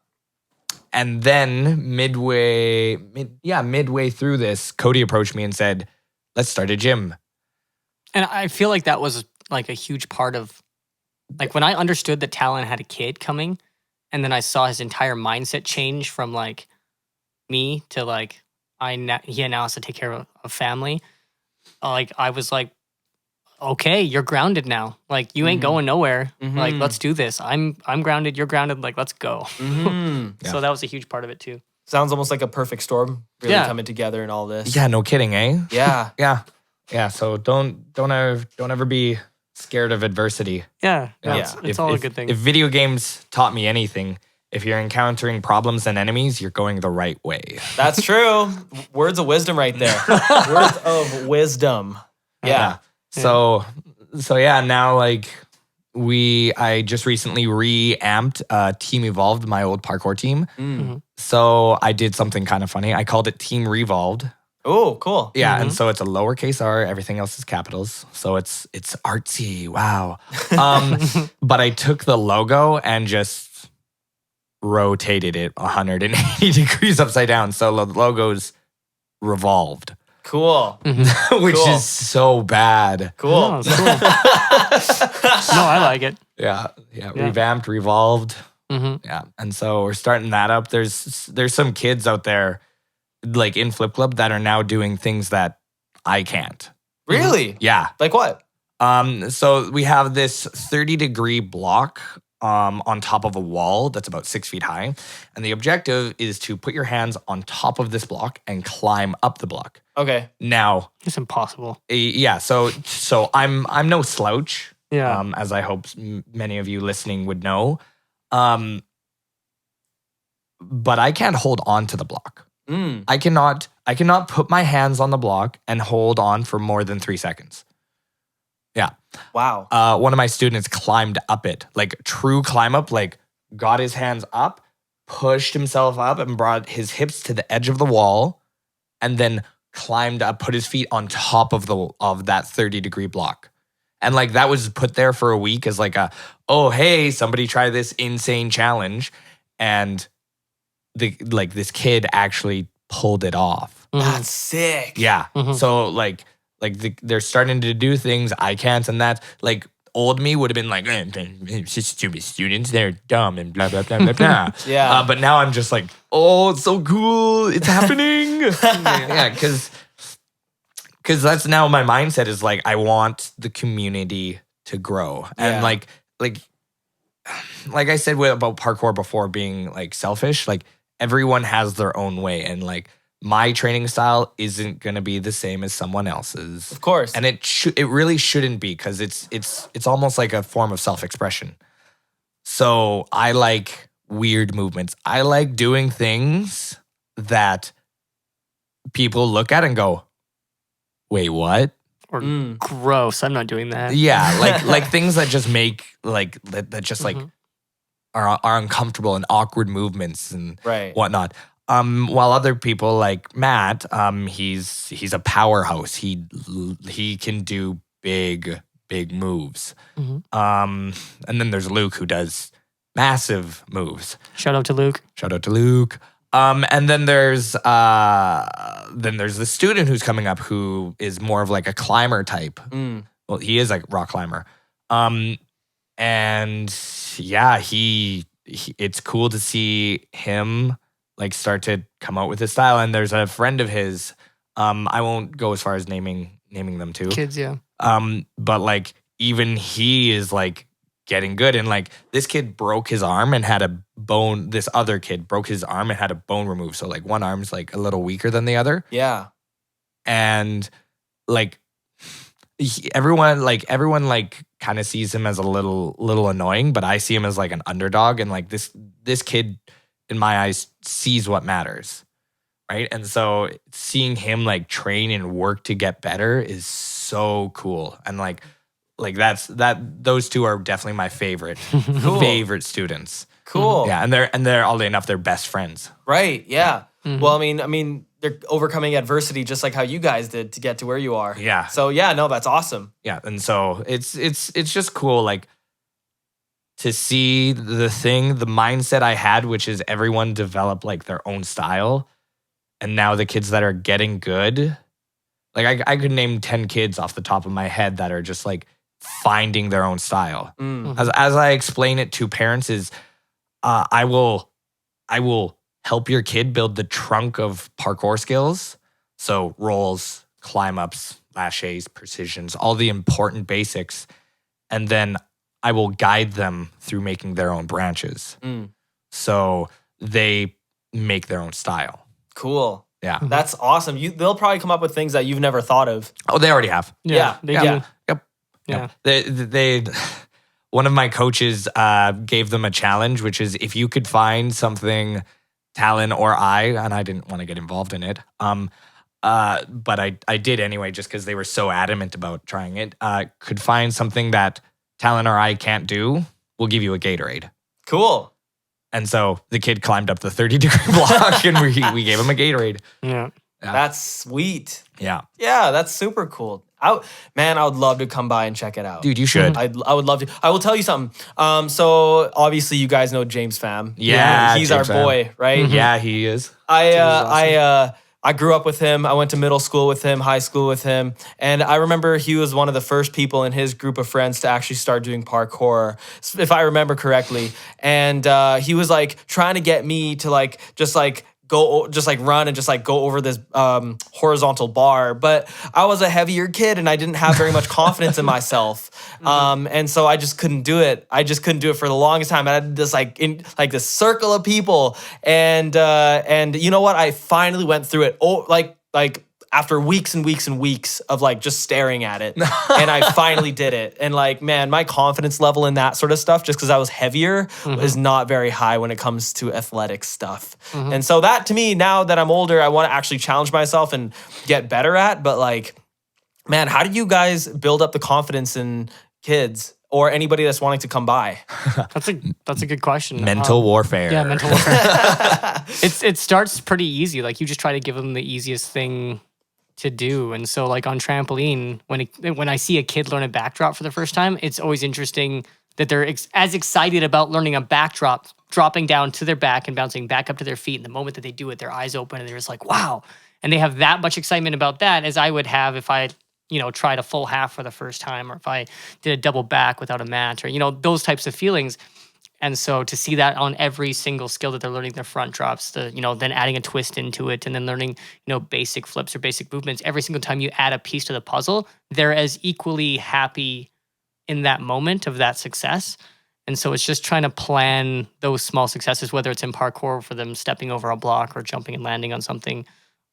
And then midway through this, Cody approached me and said, "Let's start a gym." And I feel like that was like a huge part of, like when I understood that Talon had a kid coming, and then I saw his entire mindset change from like me to like he now has to take care of a family. Like I was like, okay, you're grounded now. Like you ain't going nowhere. Like let's do this. I'm grounded. You're grounded. Like let's go. So that was a huge part of it too. Sounds almost like a perfect storm really coming together and all this. Yeah, no kidding, eh? Yeah. Yeah. So don't ever be scared of adversity. Yeah. It's all a good thing. If video games taught me anything, if you're encountering problems and enemies, you're going the right way. That's true. Words of wisdom right there. Words of wisdom. Yeah. So yeah, now like I just recently reamped Team Evolved, my old parkour team. So I did something kind of funny. I called it Team Revolved. Oh, cool. Yeah, and so it's a lowercase r, everything else is capitals. So it's artsy. Wow. But I took the logo and just rotated it 180 degrees upside down. So the logo's revolved. Cool. Which is so bad. Cool. Oh, cool. No, I like it. Yeah. Revamped, revolved. Yeah. And so we're starting that up. There's some kids out there like in Flip Club that are now doing things that I can't. Really? Yeah. Like what? So we have this 30-degree block on top of a wall that's about 6 feet high. And the objective is to put your hands on top of this block and climb up the block. Okay. Now, It's impossible. yeah, so I'm no slouch. Yeah. As I hope many of you listening would know. But I can't hold on to the block. I cannot put my hands on the block and hold on for more than 3 seconds. Yeah. Wow. One of my students climbed up it, like true climb up, like got his hands up, pushed himself up and brought his hips to the edge of the wall, and then climbed up, put his feet on top of that 30-degree block. And like that was put there for a week as like oh, hey, somebody try this insane challenge. And this kid actually pulled it off. That's sick. Yeah. So like they're starting to do things I can't, and that like old me would have been like, it's just stupid students, they're dumb and blah blah blah blah blah. Yeah. But now I'm just like, oh, it's so cool, it's happening. Yeah, because that's now my mindset is like I want the community to grow, and like I said about parkour before being like selfish, like everyone has their own way, and like my training style isn't going to be the same as someone else's. Of course. And it really shouldn't be, because it's almost like a form of self-expression. So I like weird movements. I like doing things that people look at and go, wait, what? Or gross. I'm not doing that. Yeah, like things that just make like that just like are uncomfortable and awkward movements and whatnot. While other people like Matt, he's a powerhouse. He can do big big moves. Mhm. And then there's Luke who does massive moves. Shout out to Luke. Shout out to Luke. And then there's the student who's coming up who is more of like a climber type. Well, he is like rock climber. And yeah, it's cool to see him like start to come out with his style. And there's a friend of his. I won't go as far as naming them too. Kids, yeah. But like even he is like getting good, and like this kid broke his arm and had a bone. This other kid broke his arm and had a bone removed. So like one arm's like a little weaker than the other. Yeah. And like everyone kind of sees him as a little annoying, but I see him as like an underdog, and like this kid in my eyes sees what matters, right? And so seeing him like train and work to get better is so cool. And like those two are definitely my favorite students. Cool. Yeah, and they're oddly enough they're best friends. Right. Yeah. Mhm. Well, I mean, they're overcoming adversity just like how you guys did to get to where you are. Yeah. So yeah, no, that's awesome. Yeah, and so it's just cool like to see the mindset I had, which is everyone develop like their own style, and now the kids that are getting good, like I could name 10 kids off the top of my head that are just like finding their own style. As I explain it to parents is, I will help your kid build the trunk of parkour skills. So rolls, climb ups, laches, precisions, all the important basics. And then I will guide them through making their own branches. So they make their own style. Cool. Yeah. That's awesome. They'll probably come up with things that you've never thought of. Oh, they already have. Yeah. They Yeah. do. Yep. Yeah. They one of my coaches gave them a challenge, which is if you could find something Talon or and I didn't want to get involved in it. But I did anyway, just because they were so adamant about trying it. Could find something that Talon or I can't do, we'll give you a Gatorade. Cool. And so the kid climbed up the 30-degree block, and we gave him a Gatorade. Yeah. Yeah. That's sweet. Yeah, Yeah, that's super cool. I would love to come by and check it out. dude, you should. I would love to. I will tell you something. So obviously you guys know James Pham. Yeah, he's James our Pham. boy, right? Yeah, he is. I grew up with him. I went to middle school with him, high school with him. And I remember he was one of the first people in his group of friends to actually start doing parkour, if I remember correctly. And he was like trying to get me to like run and just like go over this horizontal bar. But I was a heavier kid and I didn't have very much confidence in myself. And so I just couldn't do it. I just couldn't do it for the longest time. I had this this circle of people. And you know what? I finally went through it. Like after weeks and weeks and weeks of like just staring at it. And I finally did it. And like, man, my confidence level in that sort of stuff, just because I was heavier, is not very high when it comes to athletic stuff. And so that to me, now that I'm older, I want to actually challenge myself and get better at. But like, man, how do you guys build up the confidence in kids or anybody that's wanting to come by? That's a good question. Mental warfare. Yeah, mental warfare. It starts pretty easy. Like you just try to give them the easiest thing to do. And so like on trampoline, when I see a kid learn a backdrop for the first time, it's always interesting that they're as excited about learning a backdrop, dropping down to their back and bouncing back up to their feet. And the moment that they do it, their eyes open and they're just like, wow. And they have that much excitement about that as I would have if I tried a full half for the first time, or if I did a double back without a mat, or, those types of feelings. And so to see that on every single skill that they're learning, their front drops, then adding a twist into it, and then learning, basic flips or basic movements, every single time you add a piece to the puzzle, they're as equally happy in that moment of that success. And so it's just trying to plan those small successes, whether it's in parkour for them stepping over a block or jumping and landing on something.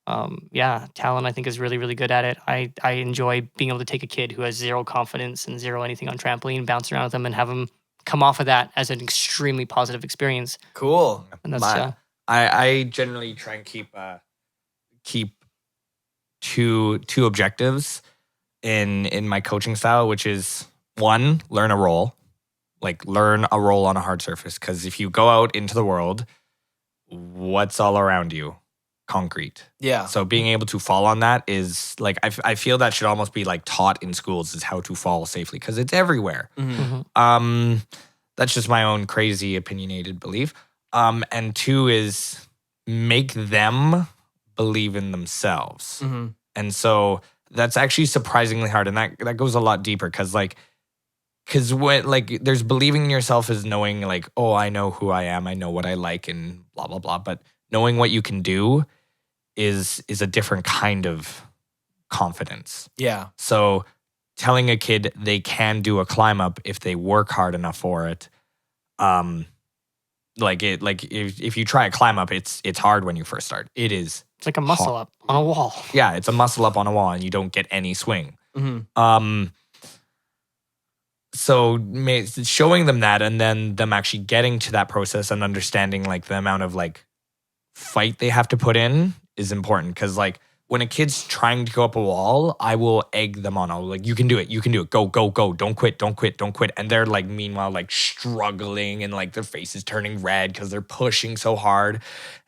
Talon, I think, is really, really good at it. I enjoy being able to take a kid who has zero confidence and zero anything on trampoline, bounce around with them, and have them come off of that as an extremely positive experience. Cool. And that's I generally try and keep two objectives in my coaching style, which is one, learn a roll on a hard surface. Because if you go out into the world, what's all around you? concrete. Yeah. So being able to fall on that is like, I feel that should almost be like taught in schools is how to fall safely because it's everywhere. That's just my own crazy opinionated belief. And 2 is make them believe in themselves. And so that's actually surprisingly hard. And that goes a lot deeper because when like there's believing in yourself is knowing like, oh, I know who I am. I know what I like and blah, blah, blah. But knowing what you can do is a different kind of confidence. Yeah. So telling a kid they can do a climb up if they work hard enough for it, if you try a climb up, it's hard when you first start. It is. It's like a muscle up on a wall. Yeah, it's a muscle up on a wall, and you don't get any swing. So showing them that, and then them actually getting to that process and understanding like the amount of like fight they have to put in is important because like when a kid's trying to go up a wall, I will egg them on. I'll like, you can do it. Go, go, go. Don't quit. And they're like, meanwhile, like struggling and like their face is turning red because they're pushing so hard.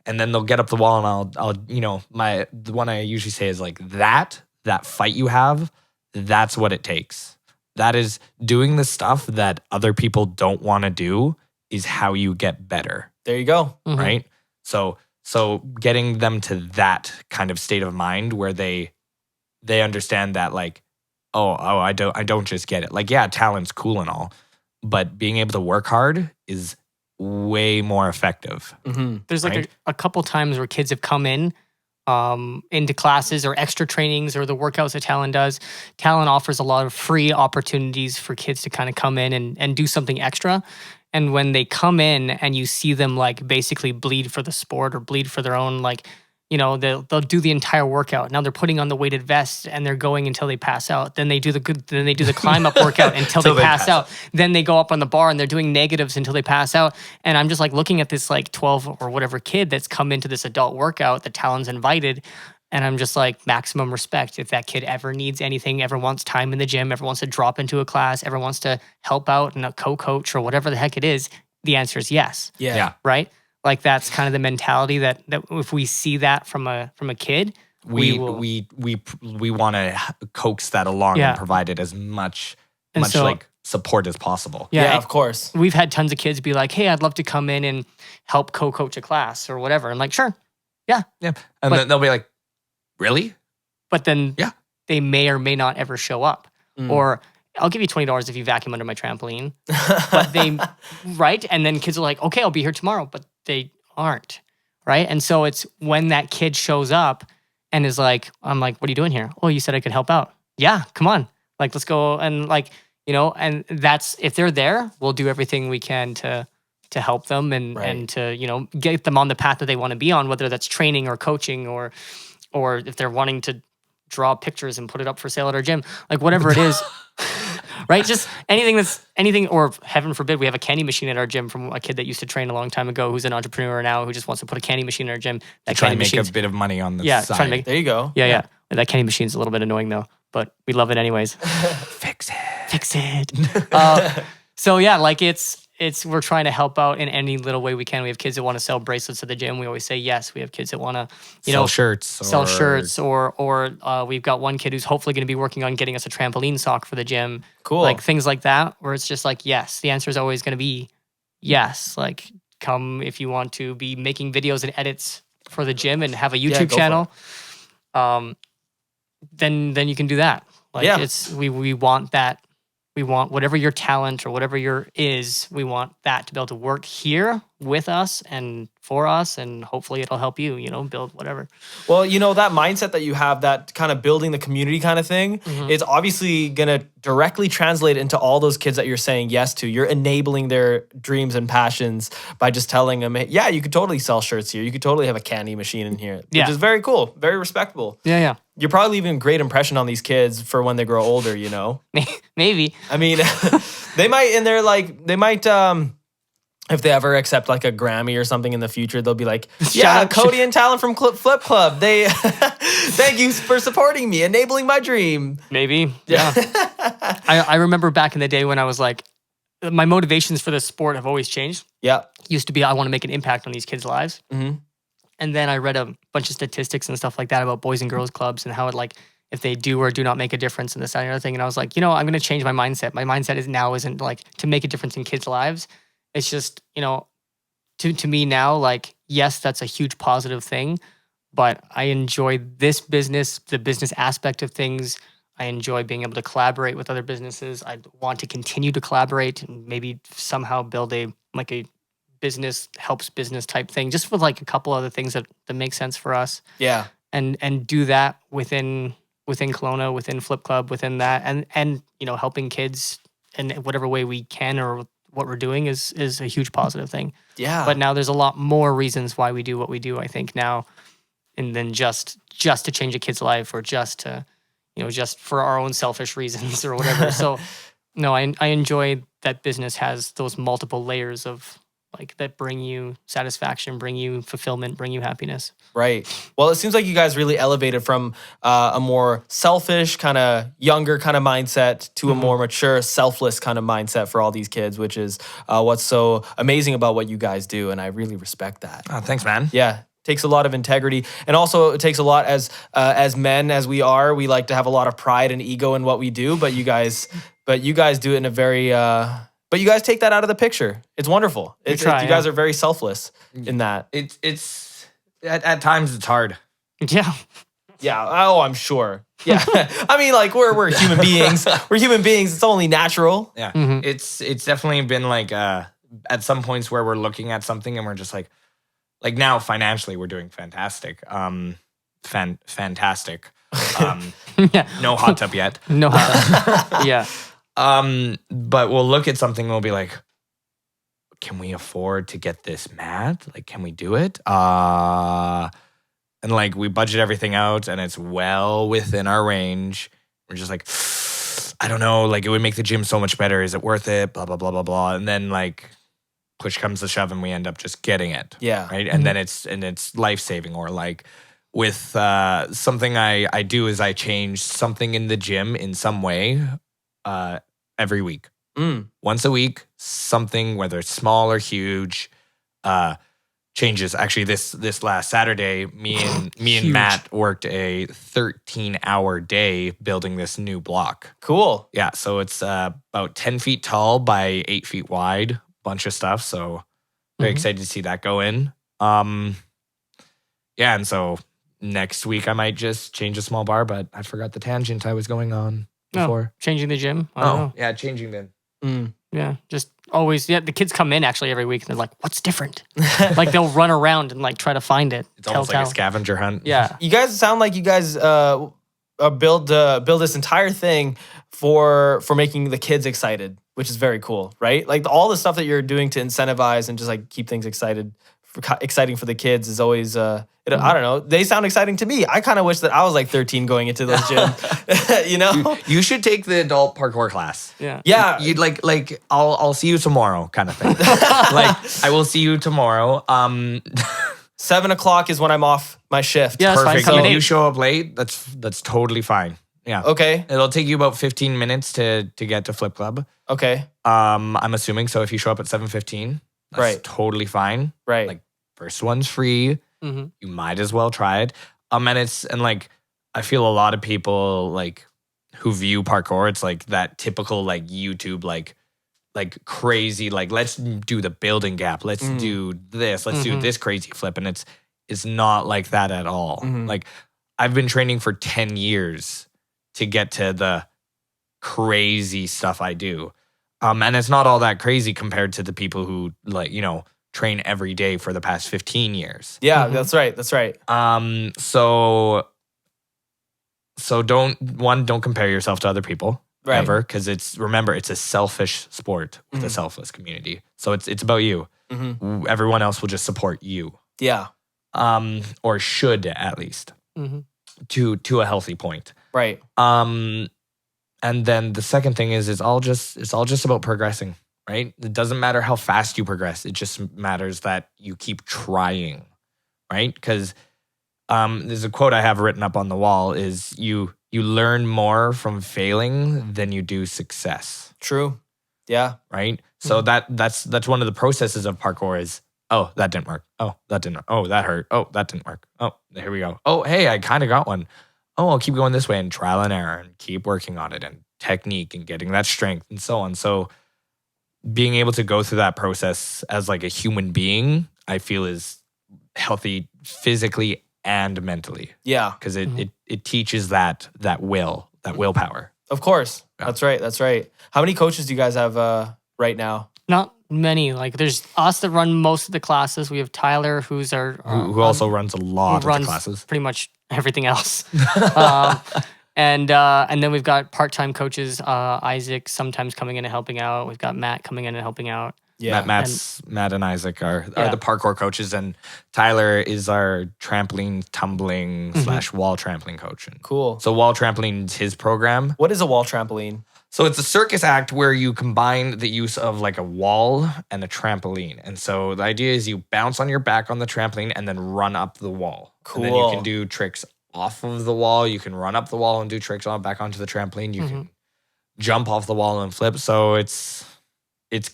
And then they'll get up the wall and I'll the one I usually say is like that fight you have, that's what it takes. That is doing the stuff that other people don't want to do is how you get better. There you go. Right? So getting them to that kind of state of mind where they understand that like, I don't just get it. Like, yeah, talent's cool and all, but being able to work hard is way more effective. There's like a couple times where kids have come in into classes or extra trainings or the workouts that Talon does. Talon offers a lot of free opportunities for kids to kind of come in and do something extra. And when they come in and you see them like basically bleed for the sport or bleed for their own, like, you know, they'll do the entire workout. Now they're putting on the weighted vest and they're going until they pass out. Then they do the climb up workout until they pass out. Then they go up on the bar and they're doing negatives until they pass out. And I'm just like looking at this like 12 or whatever kid that's come into this adult workout that Talon's invited. And I'm just like, maximum respect. If that kid ever needs anything, ever wants time in the gym, ever wants to drop into a class, ever wants to help out and a co-coach or whatever the heck it is, the answer is yes. Yeah. Right? Like that's kind of the mentality that if we see that from a kid, we want to coax that along and provide it as much like support as possible. Yeah, of course. We've had tons of kids be like, "Hey, I'd love to come in and help co-coach a class or whatever." I'm like, "Sure, yeah." And then they'll be like, "Really?" But then they may or may not ever show up. Or I'll give you $20 if you vacuum under my trampoline. But they, right? And then kids are like, "Okay, I'll be here tomorrow," but they aren't, right? And so it's when that kid shows up and is like, I'm like, "What are you doing here?" "Oh, you said I could help out." "Yeah, come on. Like, let's go." And like, you know, and that's, if they're there, we'll do everything we can to help them and to, you know, get them on the path that they want to be on, whether that's training or coaching or if they're wanting to draw pictures and put it up for sale at our gym, like whatever it is. Right? Just anything, or heaven forbid, we have a candy machine at our gym from a kid that used to train a long time ago who's an entrepreneur now who just wants to put a candy machine in our gym. That try to make a bit of money on the side. Trying to make, there you go. Yeah. That candy machine's a little bit annoying though, but we love it anyways. Fix it. So yeah, like we're trying to help out in any little way we can. We have kids that want to sell bracelets at the gym. We always say yes. We have kids that want to, sell shirts, or we've got one kid who's hopefully going to be working on getting us a trampoline sock for the gym. Cool. Like things like that, where it's just like, yes, the answer is always going to be yes. Like come if you want to be making videos and edits for the gym and have a YouTube channel. Then you can do that. Like we want that. We want whatever your talent or whatever your is, we want that to be able to work here with us and for us, and hopefully it'll help you, you know, build whatever. Well, you know, that mindset that you have, that kind of building the community kind of thing, it's obviously going to directly translate into all those kids that you're saying yes to. You're enabling their dreams and passions by just telling them, hey, yeah, you could totally sell shirts here. You could totally have a candy machine in here, which is very cool, very respectable. Yeah. You're probably leaving a great impression on these kids for when they grow older, you know? Maybe. I mean, they might, if they ever accept like a Grammy or something in the future, they'll be like, yeah, Cody and Talon from Flip Club. They thank you for supporting me, enabling my dream. Maybe. Yeah. I remember back in the day when I was like, my motivations for the sport have always changed. Yeah. Used to be, I want to make an impact on these kids' lives. And then I read a bunch of statistics and stuff like that about boys and girls clubs and how it like if they do or do not make a difference in this and the other thing. And I was like, I'm going to change my mindset. My mindset isn't like to make a difference in kids' lives. It's just, to me now, like, yes, that's a huge positive thing, but I enjoy this business, the business aspect of things. I enjoy being able to collaborate with other businesses. I want to continue to collaborate and maybe somehow build a business helps business type thing, just with like a couple other things that make sense for us. Yeah. And do that within Kelowna, within Flip Club, within that, and helping kids in whatever way we can or what we're doing is a huge positive thing. Yeah. But now there's a lot more reasons why we do what we do, I think now, and then just to change a kid's life or just to, just for our own selfish reasons or whatever. So no, I enjoy that business has those multiple layers of like that bring you satisfaction, bring you fulfillment, bring you happiness. Right. Well, it seems like you guys really elevated from a more selfish, kind of younger kind of mindset to a more mature, selfless kind of mindset for all these kids, which is what's so amazing about what you guys do. And I really respect that. Oh, thanks, man. Yeah. Takes a lot of integrity. And also it takes a lot as men, as we are, we like to have a lot of pride and ego in what we do. But you guys do it in a very... But you guys take that out of the picture. It's wonderful. You guys are very selfless in that. It's at times it's hard. Yeah. Yeah. Oh, I'm sure. Yeah. I mean, like we're human beings. We're human beings. It's only natural. Yeah. It's definitely been like at some points where we're looking at something and we're just like now financially we're doing fantastic. Fantastic. Yeah. No hot tub yet. No hot tub. Yeah. But we'll look at something and we'll be like, can we afford to get this mat? Like, can we do it? And like we budget everything out and it's well within our range. We're just like, I don't know, like it would make the gym so much better. Is it worth it? Blah, blah, blah, blah, blah. And then like push comes to shove and we end up just getting it. Yeah. Right. And then it's life-saving. Or like with something I do is I change something in the gym in some way. Every week. Once a week, something, whether it's small or huge, changes. Actually, this last Saturday, me and Matt worked a 13-hour day building this new block. Cool. Yeah, so it's about 10 feet tall by 8 feet wide. Bunch of stuff. So very excited to see that go in. Yeah, and so next week I might just change a small bar, but I forgot the tangent I was going on. Before. Changing the gym. I don't know. Yeah, changing the... Yeah, just always. Yeah, the kids come in actually every week and they're like, "What's different?" Like they'll run around and like try to find it. It's almost like a scavenger hunt. Yeah. You guys sound like you guys build this entire thing for making the kids excited, which is very cool, right? Like all the stuff that you're doing to incentivize and just like keep things exciting for the kids is always I don't know. They sound exciting to me. I kind of wish that I was like 13 going into those gyms. You should take the adult parkour class. Yeah. Yeah. You'd like I'll see you tomorrow kind of thing. Like I will see you tomorrow. 7:00 is when I'm off my shift. Yeah, that's fine. Perfect. Come in If you 8. show up late, that's totally fine. Yeah. Okay. It'll take you about 15 minutes to get to Flip Club. Okay. I'm assuming so. If you show up at 7:15, that's Right. totally fine. Right. Like first one's free. You might as well try it. And like I feel a lot of people like who view parkour, it's like that typical like YouTube like crazy like let's do the building gap, let's do this, let's do this crazy flip, and it's not like that at all. Like I've been training for 10 years to get to the crazy stuff I do. And it's not all that crazy compared to the people who like, train every day for the past 15 years. Yeah, that's right. That's right. So don't compare yourself to other people ever, because it's a selfish sport with a selfless community. So it's about you. Everyone else will just support you. Yeah. Or should at least to a healthy point. Right. And then the second thing is it's all just about progressing. Right? It doesn't matter how fast you progress. It just matters that you keep trying, right? Because there's a quote I have written up on the wall is you learn more from failing than you do success. True. Yeah. Right? So that's one of the processes of parkour is Oh, that didn't work. Oh, that didn't work. Oh, that hurt. Oh, that didn't work. Oh, here we go. Oh, hey, I kind of got one. Oh, I'll keep going this way and trial and error and keep working on it and technique and getting that strength and so on. So being able to go through that process as like a human being, I feel is healthy physically and mentally. Yeah. Because it teaches that willpower. Of course. Yeah. That's right. How many coaches do you guys have right now? Not many. Like there's us that run most of the classes. We have Tyler, who's our Who also runs a lot of the runs classes. pretty much everything else. And then we've got part-time coaches, Isaac sometimes coming in and helping out. We've got Matt coming in and helping out. Yeah. Matt and Isaac are the parkour coaches, and Tyler is our trampoline tumbling / wall trampoline coach. And Cool. so wall trampoline's his program. What is a wall trampoline? So it's a circus act where you combine the use of like a wall and a trampoline. And so the idea is you bounce on your back on the trampoline and then run up the wall. Cool. And then you can do tricks off of the wall. You can run up the wall and do tricks back onto the trampoline. You can jump off the wall and flip. So it's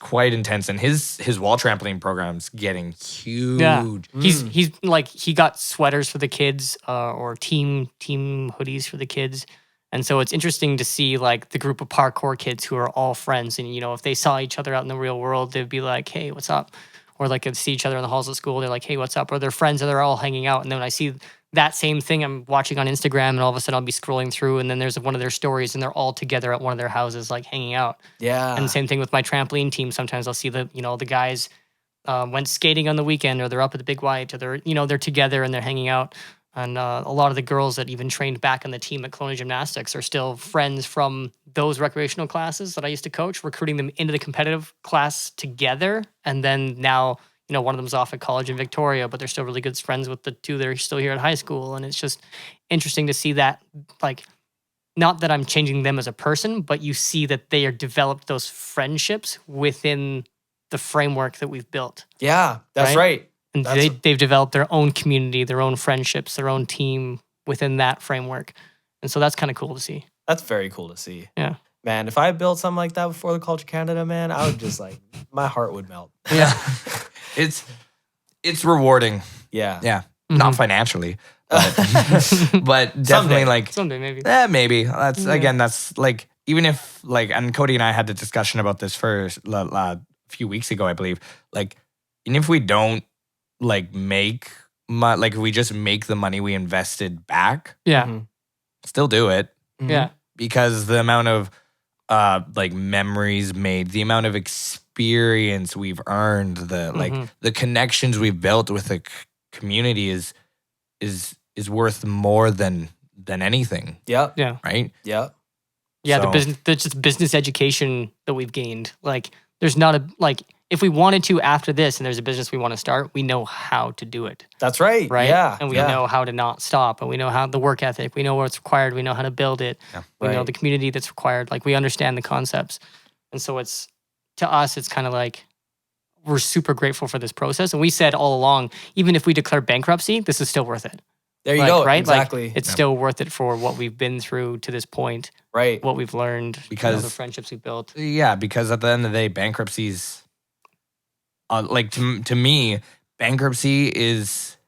quite intense. And his wall trampoline program's getting huge. Yeah. He's like, he got sweaters for the kids or team hoodies for the kids. And so it's interesting to see like the group of parkour kids who are all friends. And, you know, if they saw each other out in the real world, they'd be like, hey, what's up? Or like if they see each other in the halls of school, they're like, hey, what's up? Or they're friends and they're all hanging out. And then when I see that same thing, I'm watching on Instagram and all of a sudden I'll be scrolling through and then there's one of their stories and they're all together at one of their houses, like hanging out. Yeah. And the same thing with my trampoline team. Sometimes I'll see the guys went skating on the weekend or they're up at the Big White or they're together and they're hanging out. And a lot of the girls that even trained back on the team at Kelowna Gymnastics are still friends from those recreational classes that I used to coach, recruiting them into the competitive class together. And then now, one of them's off at college in Victoria, but they're still really good friends with the two that are still here at high school. And it's just interesting to see that, like, not that I'm changing them as a person, but you see that they are developed those friendships within the framework that we've built. Yeah, that's right. And they've developed their own community, their own friendships, their own team within that framework. And so that's kind of cool to see. That's very cool to see. Yeah. Man, if I built something like that before the Culture Canada, man, I would just like, my heart would melt. Yeah. It's rewarding. Yeah. Yeah. Not financially, but, but definitely someday maybe. Maybe. That's like, even if like, and Cody and I had the discussion about this for a few weeks ago, I believe, like, and if we don't like make if we just make the money we invested back, still do it. Yeah. Because the amount of like memories made, the amount of experience we've earned, the connections we've built with the community is worth more than anything. Yep. Yeah. Right? Yep. Yeah, So, the just business education that we've gained. Like there's not if we wanted to after this and there's a business we want to start, we know how to do it. That's right. Right? Yeah. And we know how to not stop. And we know how the work ethic. We know what's required. We know how to build it. Yeah. We know the community that's required. Like we understand the concepts. And so to us, it's kind of like we're super grateful for this process. And we said all along, even if we declare bankruptcy, this is still worth it. There you go. Right? Exactly. Like, it's still worth it for what we've been through to this point. Right. What we've learned. Because the friendships we've built. Yeah, because at the end of the day, bankruptcy's like to me, bankruptcy is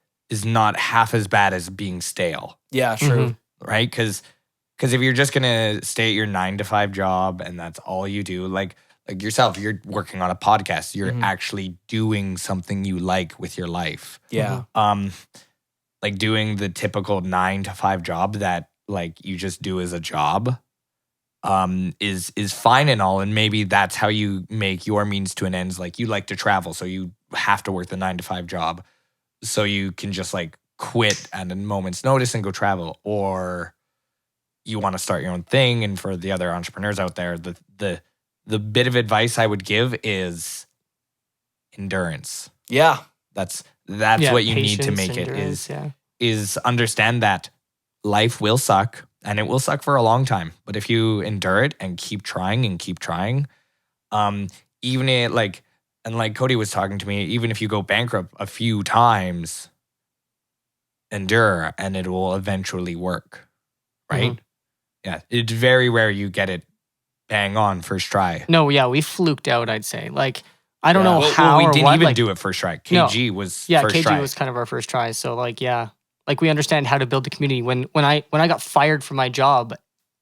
not half as bad as being stale. Yeah, true. Right? Because if you're just gonna stay at your 9-to-5 job and that's all you do, like yourself, you're working on a podcast, you're actually doing something you like with your life. Yeah. Like doing the typical 9-to-5 job that like you just do as a job is fine and all, and maybe that's how you make your means to an end. Like you like to travel, so you have to work the 9-to-5 job so you can just like quit at a moment's notice and go travel, or you want to start your own thing. And for the other entrepreneurs out there, the bit of advice I would give is endurance. Yeah. That's what you need to patience, make endurance, is understand that life will suck. And it will suck for a long time. But if you endure it and keep trying, even it like Cody was talking to me, even if you go bankrupt a few times, endure and it will eventually work. Right? Yeah. It's very rare you get it bang on first try. No, yeah, we fluked out, I'd say. Like I don't know Well, how we or didn't what. even like, do it first try. No. KG was yeah, first KG try. was kind of our first try. So like, yeah, like we understand how to build the community. When I got fired from my job,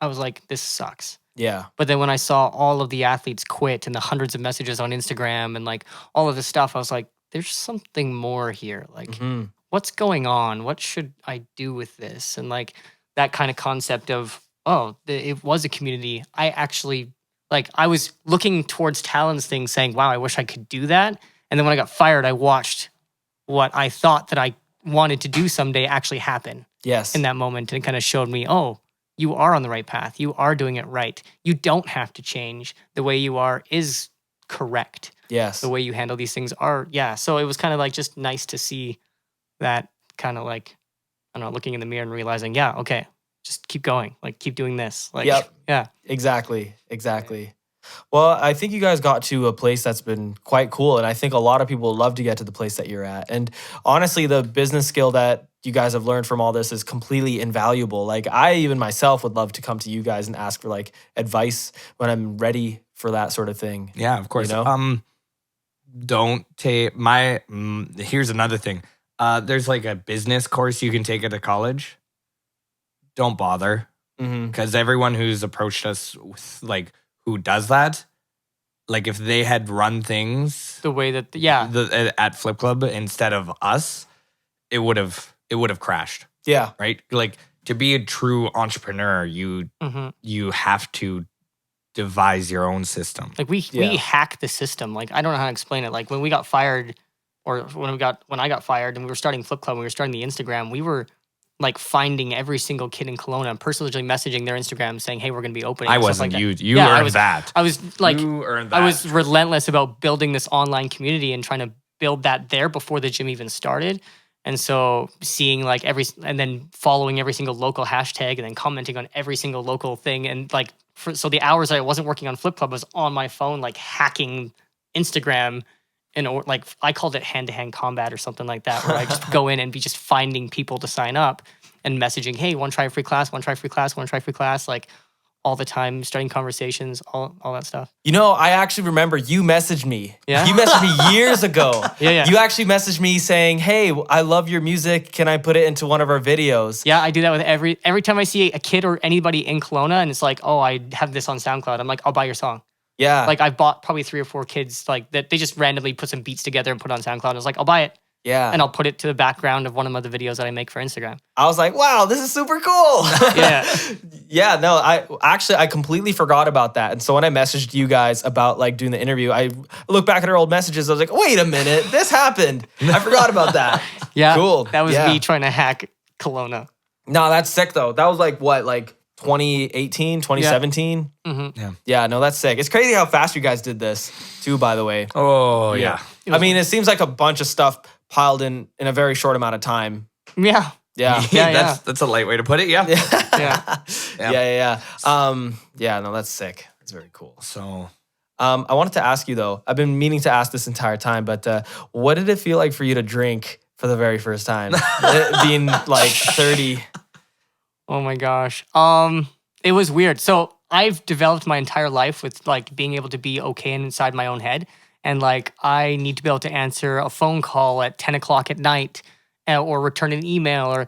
I was like, this sucks. Yeah. But then when I saw all of the athletes quit and the hundreds of messages on Instagram and like all of this stuff, I was like, there's something more here. Like, Mm-hmm. what's going on? What should I do with this? And like that kind of concept of, oh, it was a community. I actually, like, I was looking towards Talon's thing saying, wow, I wish I could do that. And then when I got fired, I watched what I thought that I wanted to do someday actually happen Yes. in that moment. And it kind of showed me, oh, you are on the right path. You are doing it right. You don't have to change. The way you are is correct. Yes. The way you handle these things are, yeah. So it was kind of like just nice to see that kind of like, I don't know, looking in the mirror and realizing, yeah, okay, just keep going. Like, keep doing this. Like, Yep. yeah. Exactly. Well, I think you guys got to a place that's been quite cool. And I think a lot of people would love to get to the place that you're at. And honestly, the business skill that you guys have learned from all this is completely invaluable. Like, I even myself would love to come to you guys and ask for like advice when I'm ready for that sort of thing. Yeah, of course. You know? Don't take here's another thing. There's like a business course you can take at a college. Don't bother, Mm-hmm. because everyone who's approached us with like who does that, like if they had run things The way that, yeah. at Flip Club instead of us, it would have crashed, Yeah. right? Like to be a true entrepreneur, you have to devise your own system. Like we hack the system. Like, I don't know how to explain it. Like when we got fired or when I got fired and we were starting Flip Club, we were starting the Instagram, we were like finding every single kid in Kelowna and personally messaging their Instagram saying, hey, we're going to be opening. I and stuff wasn't like you. that. You Yeah, earned that. I was like, You earned that. I was relentless about building this online community and trying to build that there before the gym even started. And so seeing like and then following every single local hashtag and then commenting on every single local thing. And like, so the hours I wasn't working on Flip Club was on my phone, like hacking Instagram. Or like I called it hand-to-hand combat or something like that, where I just go in and be just finding people to sign up and messaging, hey, want to try a free class, want to try free class, want to try free class, like all the time, starting conversations, all that stuff. You know, I actually remember you messaged me. Yeah? You messaged me years ago. Yeah. You actually messaged me saying, hey, I love your music. Can I put it into one of our videos? Yeah, I do that with every time I see a kid or anybody in Kelowna and it's like, oh, I have this on SoundCloud. I'm like, I'll buy your song. Yeah. Like I've bought probably 3 or 4 kids like that. They just randomly put some beats together and put it on SoundCloud. I was like, I'll buy it. Yeah. And I'll put it to the background of one of the videos that I make for Instagram. I was like, wow, this is super cool. Yeah. Yeah, no, I completely forgot about that. And so when I messaged you guys about like doing the interview, I looked back at our old messages. I was like, wait a minute, this happened. I forgot about that. Yeah. Cool. That was Yeah. me trying to hack Kelowna. No, that's sick though. That was like what, like 2018, 2017? Mm-hmm. Yeah, no, that's sick. It's crazy how fast you guys did this too, by the way. Oh yeah. I mean, it seems like a bunch of stuff piled in a very short amount of time. Yeah. Yeah. Yeah, That's a light way to put it. Yeah. Yeah. Yeah, no, that's sick. That's very cool. So I wanted to ask you though, I've been meaning to ask this entire time, but what did it feel like for you to drink for the very first time? Being like 30. Oh my gosh. It was weird. So I've developed my entire life with like being able to be okay inside my own head. And like, I need to be able to answer a phone call at 10 o'clock at night or return an email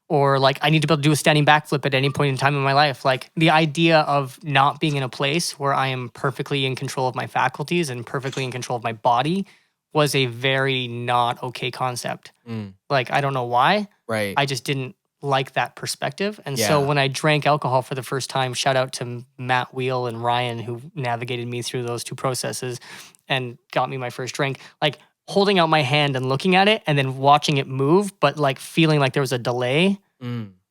or like I need to be able to do a standing backflip at any point in time in my life. Like the idea of not being in a place where I am perfectly in control of my faculties and perfectly in control of my body was a very not okay concept. Like, I don't know why. Right. I just didn't like that perspective. And so when I drank alcohol for the first time, shout out to Matt Wheel and Ryan who navigated me through those 2 processes and got me my first drink, like holding out my hand and looking at it and then watching it move, but like feeling like there was a delay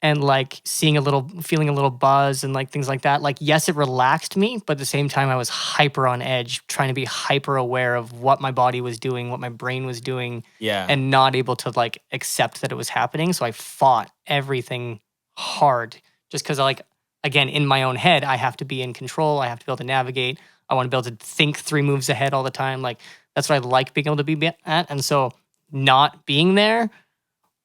and like feeling a little buzz and like things like that. Like, yes, it relaxed me, but at the same time I was hyper on edge, trying to be hyper aware of what my body was doing, what my brain was doing, and not able to like accept that it was happening. So I fought everything hard just because like, again, in my own head, I have to be in control. I have to be able to navigate. I want to be able to think 3 moves ahead all the time. Like, that's what I like being able to be at. And so not being there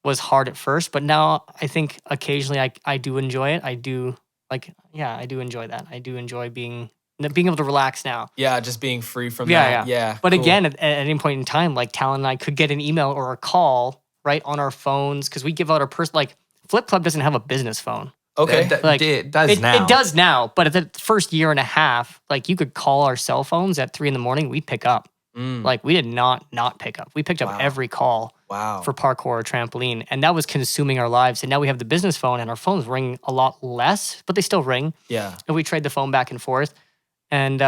was hard at first, but now I think occasionally I do enjoy it. I do enjoy that. I do enjoy being being able to relax now. Yeah, just being free from Yeah, that. Yeah. But cool. again, at any point in time, like Talon and I could get an email or a call right on our phones because we give out our like Flip Club doesn't have a business phone. Okay. Like it does now. It does now, but at the first year and a half, like you could call our cell phones at 3 a.m. We'd pick up. Like we did not pick up. We picked up every call for parkour or trampoline, and that was consuming our lives. And now we have the business phone, and our phones ring a lot less, but they still ring. Yeah. And we trade the phone back and forth. And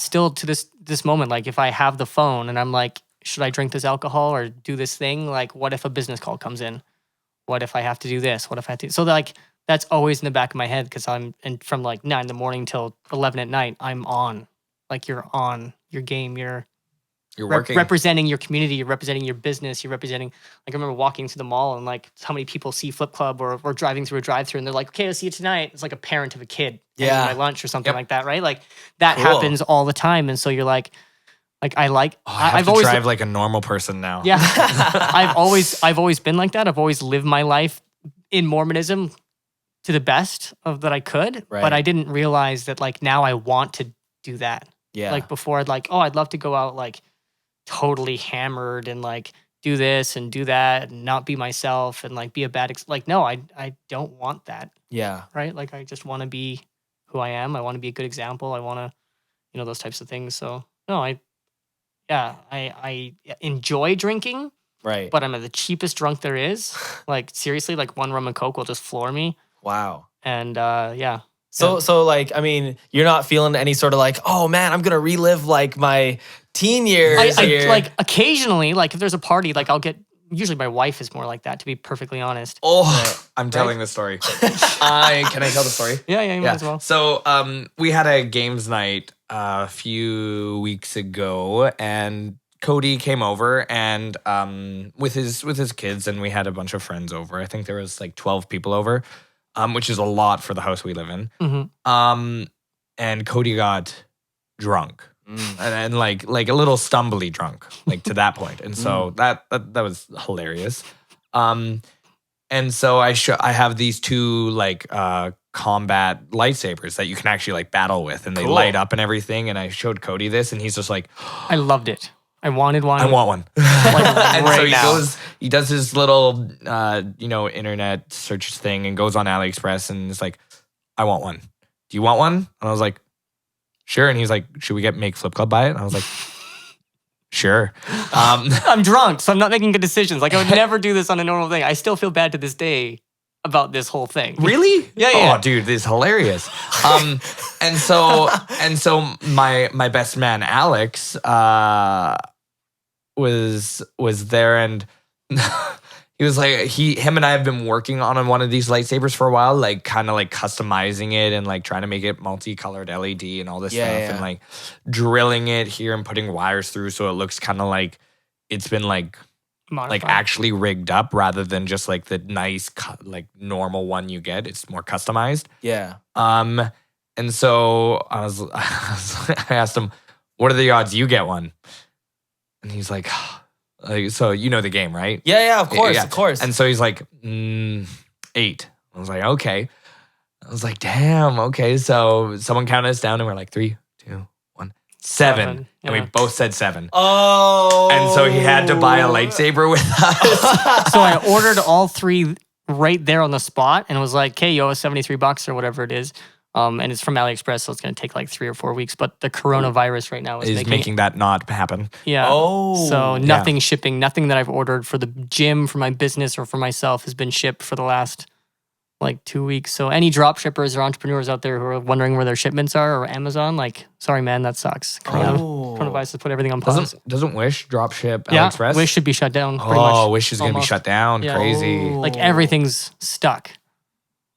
still to this moment, like if I have the phone and I'm like, should I drink this alcohol or do this thing? Like, what if a business call comes in? What if I have to do this? What if I have to? So like that's always in the back of my head because and from like 9 a.m. till 11 at night, I'm on. Like you're on your game. You're working. representing your community. You're representing your business. You're representing. Like I remember walking to the mall and like how many people see Flip Club or driving through a drive-through and they're like, okay, I'll see you tonight. It's like a parent of a kid. Yeah. My lunch or something like that, right? Like that happens all the time. And so you're like I have to always drive like a normal person now. Yeah. I've always been like that. I've always lived my life in Mormonism to the best of that I could. Right. But I didn't realize that like now I want to do that. Yeah. Like before I'd like, I'd love to go out like totally hammered and like do this and do that and not be myself and like be a bad like no, I don't want that. Yeah. Right? Like I just want to be who I am. I want to be a good example. I want to, those types of things. So no, I enjoy drinking, Right. but I'm the cheapest drunk there is. Like seriously, like one rum and coke will just floor me. Wow. And So like, I mean, you're not feeling any sort of like, oh man, I'm gonna relive like my teen years. I like occasionally, like if there's a party, like I'll get. Usually, my wife is more like that. To be perfectly honest. I'm telling the story. Can I tell the story? Yeah, you might as well. So we had a games night a few weeks ago, and Cody came over and with his kids, and we had a bunch of friends over. I think there was like 12 people over, which is a lot for the house we live in. Mm-hmm. And Cody got drunk. And like a little stumbly drunk, like to that point. And so that was hilarious. And so I have these two like combat lightsabers that you can actually like battle with, and they light up and everything. And I showed Cody this, and he's just like, I loved it. I wanted one. I want one. Like, and right so he now. he does his little internet search thing and goes on AliExpress and is like, I want one. Do you want one? And I was like, sure. And he's like, should we make Flip Club buy it? And I was like, sure. I'm drunk, so I'm not making good decisions. Like I would never do this on a normal thing. I still feel bad to this day about this whole thing. Really? Yeah. Oh, dude, this is hilarious. And so my best man Alex was there, and he was like, him and I have been working on one of these lightsabers for a while, like kind of like customizing it and like trying to make it multicolored LED and all this stuff, and like drilling it here and putting wires through so it looks kind of like it's been like Modified. like actually rigged up rather than just like the nice like normal one you get. It's more customized. Yeah. And so I asked him, what are the odds you get one? And he's like, so you know the game, right? Yeah, of course. And so he's like, 8. I was like, okay. I was like, damn, okay. So someone counted us down and we're like 3, 2, 1, 7. And we both said 7. Oh. And so he had to buy a lightsaber with us. So I ordered all 3 right there on the spot and was like, okay, you owe us $73 or whatever it is. And it's from AliExpress, so it's going to take like 3 or 4 weeks. But the coronavirus right now is making that not happen. Yeah. Oh. So nothing shipping, nothing that I've ordered for the gym, for my business, or for myself has been shipped for the last like 2 weeks. So any drop shippers or entrepreneurs out there who are wondering where their shipments are, or Amazon, like, sorry, man, that sucks. Coronavirus has put everything on pause. Doesn't Wish drop ship Yeah, AliExpress? Wish should be shut down. Pretty much. Oh, Wish is going to be Almost. shut down. Yeah. Crazy. Like everything's stuck.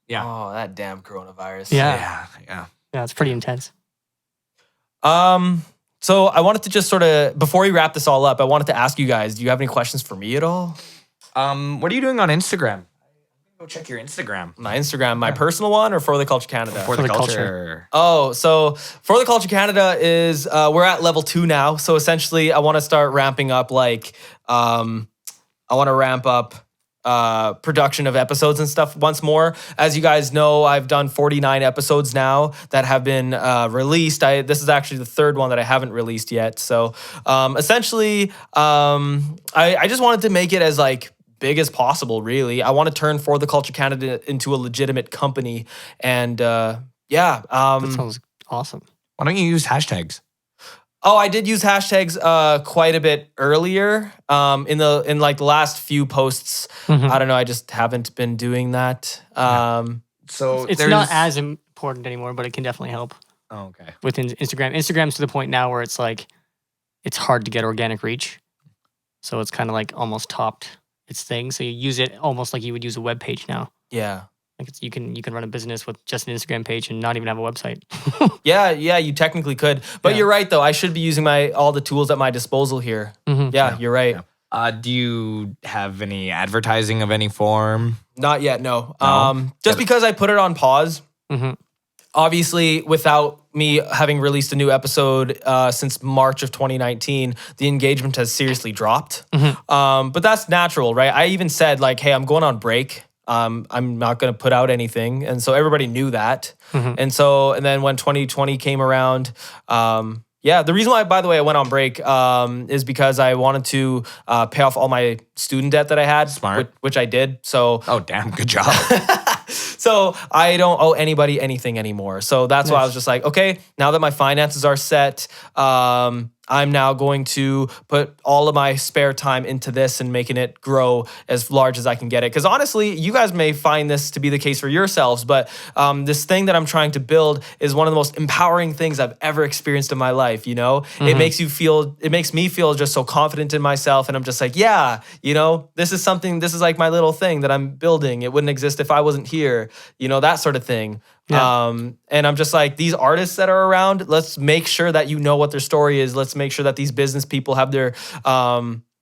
Yeah. Oh, that damn coronavirus. Yeah. Yeah. Yeah, it's pretty intense. So I wanted to just sort of, before we wrap this all up, I wanted to ask you guys, do you have any questions for me at all? What are you doing on Instagram? Go check your Instagram. My Instagram, my personal one, or For the Culture Canada? For the culture. Oh, so For the Culture Canada is, we're at level 2 now. So essentially I want to start ramping up, like, I want to ramp up production of episodes and stuff once more. As you guys know, I've done 49 episodes now that have been released. This is actually the third one that I haven't released yet. So essentially, I just wanted to make it as like big as possible, really. I want to turn For the Culture Canada into a legitimate company. And That sounds awesome. Why don't you use hashtags? Oh, I did use hashtags quite a bit earlier. In like the last few posts, I don't know. I just haven't been doing that. So It's not as important anymore, but it can definitely help Oh, okay. with Instagram. Instagram's to the point now where it's like it's hard to get organic reach, so it's kind of like almost topped its thing. So you use it almost like you would use a web page now. Yeah. Like you can run a business with just an Instagram page and not even have a website. Yeah, you technically could. But Yeah. you're right, though. I should be using all the tools at my disposal here. Yeah, you're right. Do you have any advertising of any form? Not yet, no. No? Just because I put it on pause. Mhm. Obviously, without me having released a new episode since March of 2019, the engagement has seriously dropped. But that's natural, right? I even said like, hey, I'm going on break. I'm not going to put out anything. And so everybody knew that. And then when 2020 came around, the reason why, by the way, I went on break is because I wanted to pay off all my student debt that I had. Smart. Which I did. So Oh, damn. Good job. so I don't owe anybody anything anymore. So that's why I was just like, okay, now that my finances are set, I'm now going to put all of my spare time into this and making it grow as large as I can get it. Because honestly, you guys may find this to be the case for yourselves, but this thing that I'm trying to build is one of the most empowering things I've ever experienced in my life. You know, it makes me feel just so confident in myself, and I'm just like, yeah, you know, this is like my little thing that I'm building. It wouldn't exist if I wasn't here. You know, that sort of thing. Yeah. And I'm just like, these artists that are around, let's make sure that you know what their story is. Let's make sure that these business people have their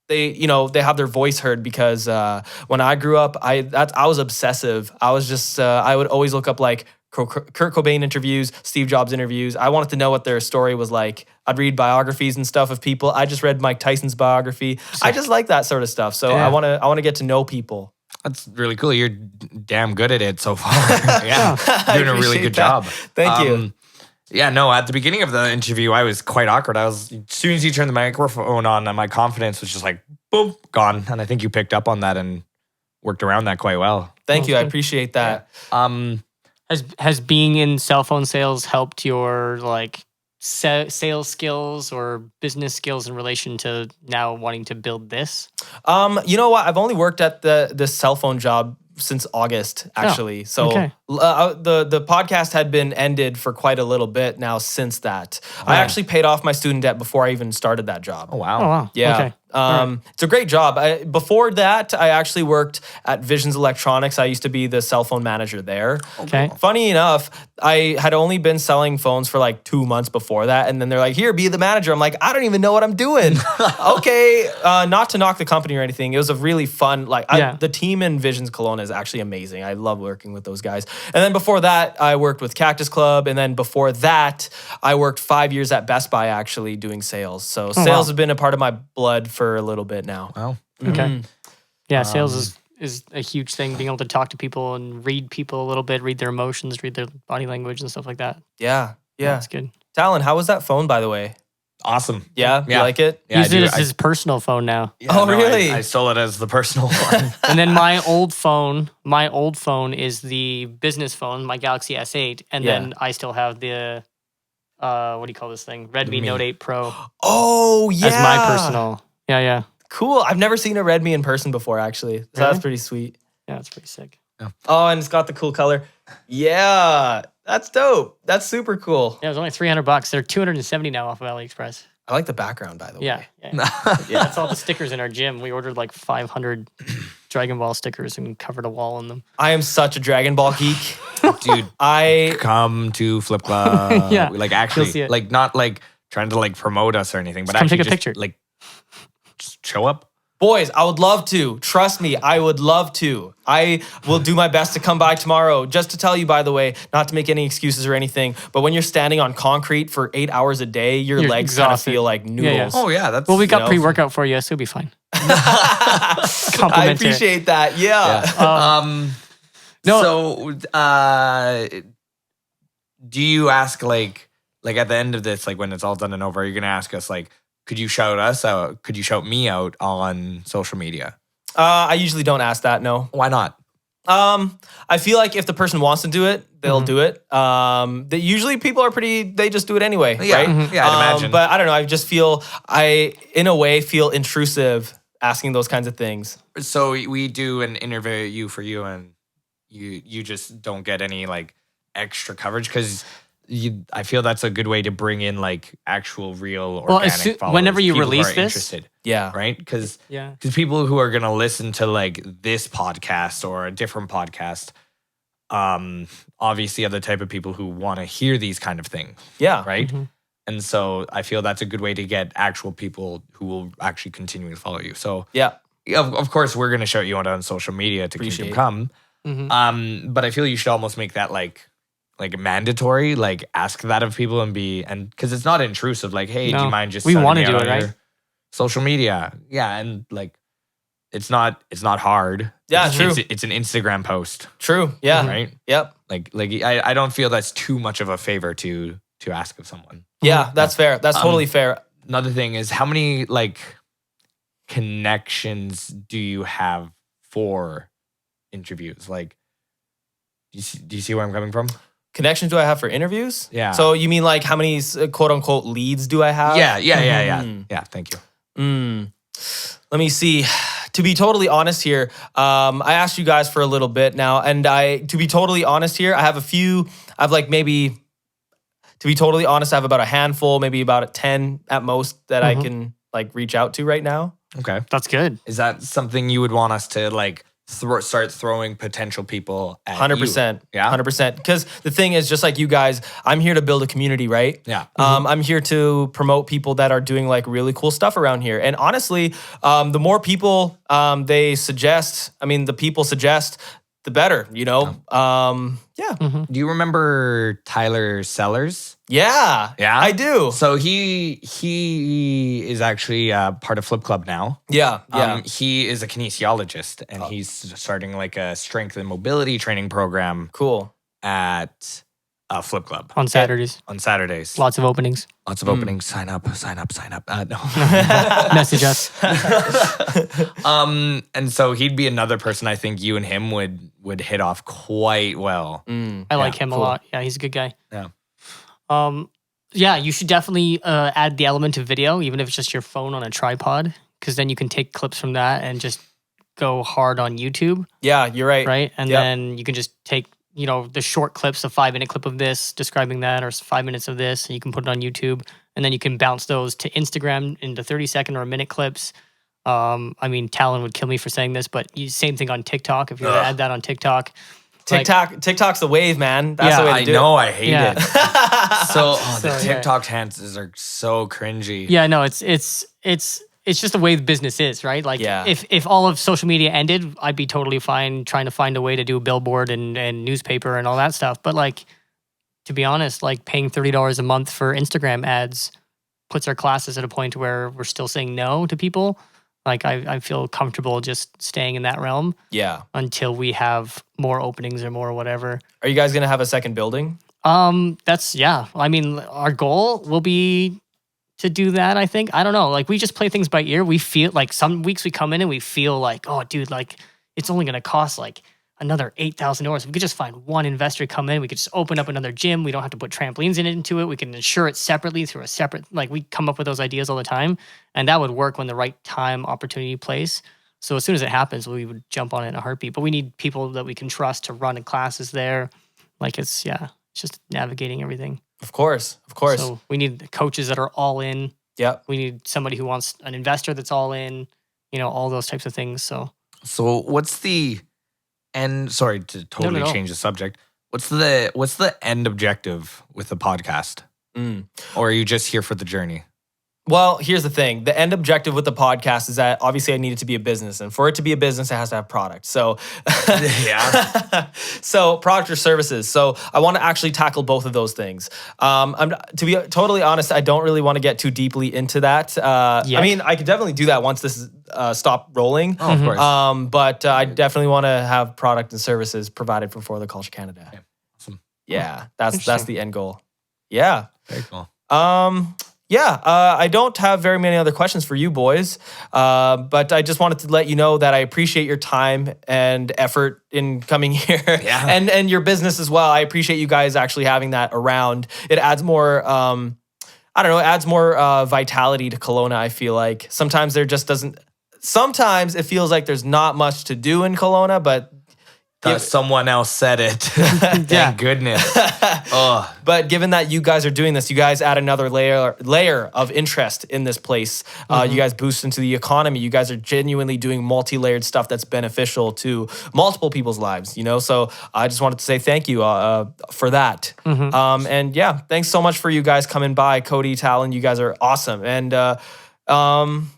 they have their voice heard, because when I grew up, I was obsessive. I was just I would always look up like Kurt Cobain interviews, Steve Jobs interviews. I wanted to know what their story was like. I'd read biographies and stuff of people. I just read Mike Tyson's biography. I just like that sort of stuff. So Yeah. I want to get to know people. That's really cool. You're damn good at it so far. Yeah, I doing a really appreciate good that. job. Thank you. Yeah, no, at the beginning of the interview, I was quite awkward. As soon as you turned the microphone on, and my confidence was just like, boom, gone. And I think you picked up on that and worked around that quite well. Thank you. I Okay. appreciate that. Has being in cell phone sales helped your like sales skills or business skills in relation to now wanting to build this? You know what? I've only worked at this cell phone job since August, actually. So okay. The podcast had been ended for quite a little bit now since that. I actually paid off my student debt before I even started that job. Oh, wow. Oh wow. Yeah. Okay. It's a great job. Before that, I actually worked at Visions Electronics. I used to be the cell phone manager there. Okay. Funny enough, I had only been selling phones for like 2 months before that. And then they're like, here, be the manager. I'm like, I don't even know what I'm doing. Okay. Not to knock the company or anything. It was a really fun, the team in Visions Kelowna is actually amazing. I love working with those guys. And then before that, I worked with Cactus Club. And then before that, I worked 5 years at Best Buy actually doing sales. So sales have been a part of my blood for a little bit now. Wow. Okay. Yeah, sales is a huge thing. Being able to talk to people and read people a little bit, read their emotions, read their body language and stuff like that. Yeah. That's good. Talon, how was that phone, by the way? Awesome. Yeah? You Yeah. like it? Yeah, Use I it do. as his personal phone now. Oh, really? I stole it as the personal one. And then my old phone is the business phone, my Galaxy S8, and then I still have the what do you call this thing? Redmi Note 8 Pro Oh, yeah. as my personal. Yeah. Cool. I've never seen a Redmi in person before, actually. So that's pretty sweet. Yeah, it's pretty sick. Oh, and it's got the cool color. Yeah, that's dope. That's super cool. Yeah, it was only $300. They're $270 now off of AliExpress. I like the background, by the way. Yeah. That's all the stickers in our gym. We ordered like 500 Dragon Ball stickers and covered a wall in them. I am such a Dragon Ball geek. Dude, I come to Flip Club. Yeah, Like you'll actually, see it. like not like trying to like promote us or anything, but Just come actually take a just, picture. Like just show up. Boys, I would love to. Trust me, I would love to. I will do my best to come by tomorrow. Just to tell you, by the way, not to make any excuses or anything, but when you're standing on concrete for 8 hours a day, your You're legs kind of exhausted. feel like noodles. Oh yeah, that's Well, we got know? pre-workout for you, so it'll be fine. I Complimentary. appreciate that. Yeah. So, do you ask like at the end of this, like when it's all done and over, you're gonna ask us like, could you shout us out? Could you shout me out on social media? I usually don't ask that. No. Why not? I feel like if the person wants to do it, they'll do it. Usually people are they just do it anyway, Yeah, right? yeah, I'd imagine. But I don't know. I just feel in a way, feel intrusive asking those kinds of things. So we do an interview for you, and you just don't get any like extra coverage because I feel that's a good way to bring in like actual real organic followers. Whenever you people who release are this, interested, Yeah. right? Because yeah. people who are gonna listen to like this podcast or a different podcast, obviously are the type of people who want to hear these kind of things, Yeah. right? Mhm. And so I feel that's a good way to get actual people who will actually continue to follow you. So Yeah. of course we're gonna shout you out on social media to keep them Appreciate it. come. Mhm. But I feel you should almost make that like mandatory, like ask that of people and because it's not intrusive. Like, hey, do No. you mind just We shouting wanna me do out it, on right? your social media? Yeah, and like it's not hard. Yeah, it's, true. It's an Instagram post, True. Yeah. right? Yep. Like I don't feel that's too much of a favor to ask of someone. Yeah. That's fair. That's totally fair. Another thing is, how many like connections do you have for interviews? Like, do you see where I'm coming from? Connections do I have for interviews? Yeah. So you mean like how many quote unquote leads do I have? Yeah. Mhm. Yeah. Thank you. Let me see. To be totally honest here, I asked you guys for a little bit now, and to be totally honest here, I have a few. I've like maybe, to be totally honest, I have about a handful, maybe about 10 at most that I can like reach out to right now. Okay. That's good. Is that something you would want us to like start throwing potential people at 100%. you? Yeah. 100%. Because the thing is, just like you guys, I'm here to build a community, right? Yeah. I'm here to promote people that are doing like really cool stuff around here. And honestly, the more people they suggest, the people suggest, the better, you know? Yeah. Do you remember Tyler Sellers? Yeah. Yeah? I do. So he is actually part of Flip Club now. Yeah. Yeah. He is a kinesiologist, and he's starting like a strength and mobility training program Cool. at Flip Club On Saturdays. on Saturdays. Lots of openings. Lots of openings. Sign up. No. Message us. And so he'd be another person I think you and him would hit off quite well. I like him cool. a lot. Yeah, he's a good guy. Yeah. Yeah, you should definitely add the element of video, even if it's just your phone on a tripod, because then you can take clips from that and just go hard on YouTube, Yeah, you're right. right? And Yep. then you can just take, the short clips, a 5-minute clip of this describing that, or 5 minutes of this, and you can put it on YouTube, and then you can bounce those to Instagram into 30-second or a minute clips. Talon would kill me for saying this, but same thing on TikTok. If you were to add that on TikTok, TikTok's the wave, man. That's the way to I do know. it. I hate Yeah. it. So the So, yeah. TikTok dances are so cringy. yeah, no, it's just the way the business is, right? Like, Yeah. if all of social media ended, I'd be totally fine trying to find a way to do a billboard and newspaper and all that stuff. But like, to be honest, like paying $30 a month for Instagram ads puts our classes at a point where we're still saying no to people. Like, I feel comfortable just staying in that realm Yeah. until we have more openings or more whatever. Are you guys going to have a second building? Our goal will be to do that, I think. I don't know. Like, we just play things by ear. We feel like some weeks we come in and we feel like, oh, dude, like it's only going to cost like another $8,000. We could just find one investor come in. We could just open up another gym. We don't have to put trampolines into it. We can insure it separately through a separate, like, we come up with those ideas all the time. And that would work when the right time, opportunity, place. So as soon as it happens, we would jump on it in a heartbeat. But we need people that we can trust to run classes there. Like, it's just navigating everything. Of course. So we need coaches that are all in. Yep. We need somebody who wants an investor that's all in, all those types of things. So what's the end? Sorry to totally No. change the subject. What's the end objective with the podcast? Or are you just here for the journey? Well, here's the thing. The end objective with the podcast is that obviously I need it to be a business. And for it to be a business, it has to have product. So, so product or services. So I want to actually tackle both of those things. To be totally honest, I don't really want to get too deeply into that. I mean, I could definitely do that once this is stop rolling. Oh, of course. But I definitely want to have product and services provided for the Culture Canada. Yeah. Awesome. Yeah, that's the end goal. Yeah. Very cool. I don't have very many other questions for you boys, but I just wanted to let you know that I appreciate your time and effort in coming here, and your business as well. I appreciate you guys actually having that around. It adds more, adds more vitality to Kelowna. I feel like sometimes there just doesn't. Sometimes it feels like there's not much to do in Kelowna, but. Someone else said it. Thank goodness. But given that you guys are doing this, you guys add another layer of interest in this place. You guys boost into the economy. You guys are genuinely doing multi-layered stuff that's beneficial to multiple people's lives, you know? So I just wanted to say thank you for that. And yeah, thanks so much for you guys coming by. Cody, Talon, you guys are awesome. And I'm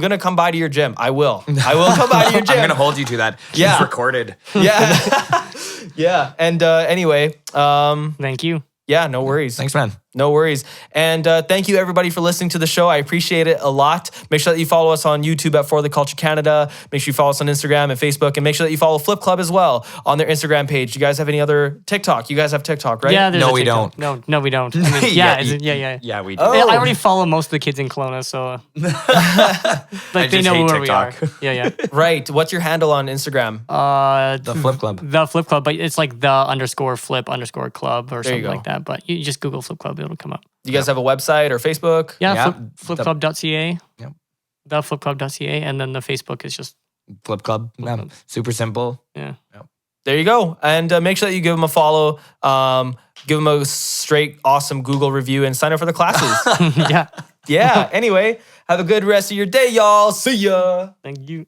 gonna come by to your gym. I will come by to your gym. I'm gonna hold you to that. Yeah. It's recorded. Yeah. Yeah. And anyway, thank you. Yeah, no worries. Thanks, man. No worries. And thank you, everybody, for listening to the show. I appreciate it a lot. Make sure that you follow us on YouTube at For the Culture Canada. Make sure you follow us on Instagram and Facebook. And make sure that you follow Flip Club as well on their Instagram page. You guys have any other TikTok? You guys have TikTok, right? Yeah, there's No, a we TikTok. don't. No, we don't. I mean, yeah. Yeah, we do. Oh. I already follow most of the kids in Kelowna, so like they just know hate where we are. TikTok. Yeah. Right. What's your handle on Instagram? The Flip Club. The Flip Club, but it's like the _flip_club or something go. like that. But you just Google Flip Club, it'll come up. You guys have a website or Facebook? Yeah, flipclub.ca. Yep. Theflipclub.ca, and then the Facebook is just Flip Club. Yeah. Super simple. yeah. There you go. And make sure that you give them a follow. Give them a straight, awesome Google review and sign up for the classes. Yeah. Yeah. Anyway, have a good rest of your day, y'all. See ya. Thank you.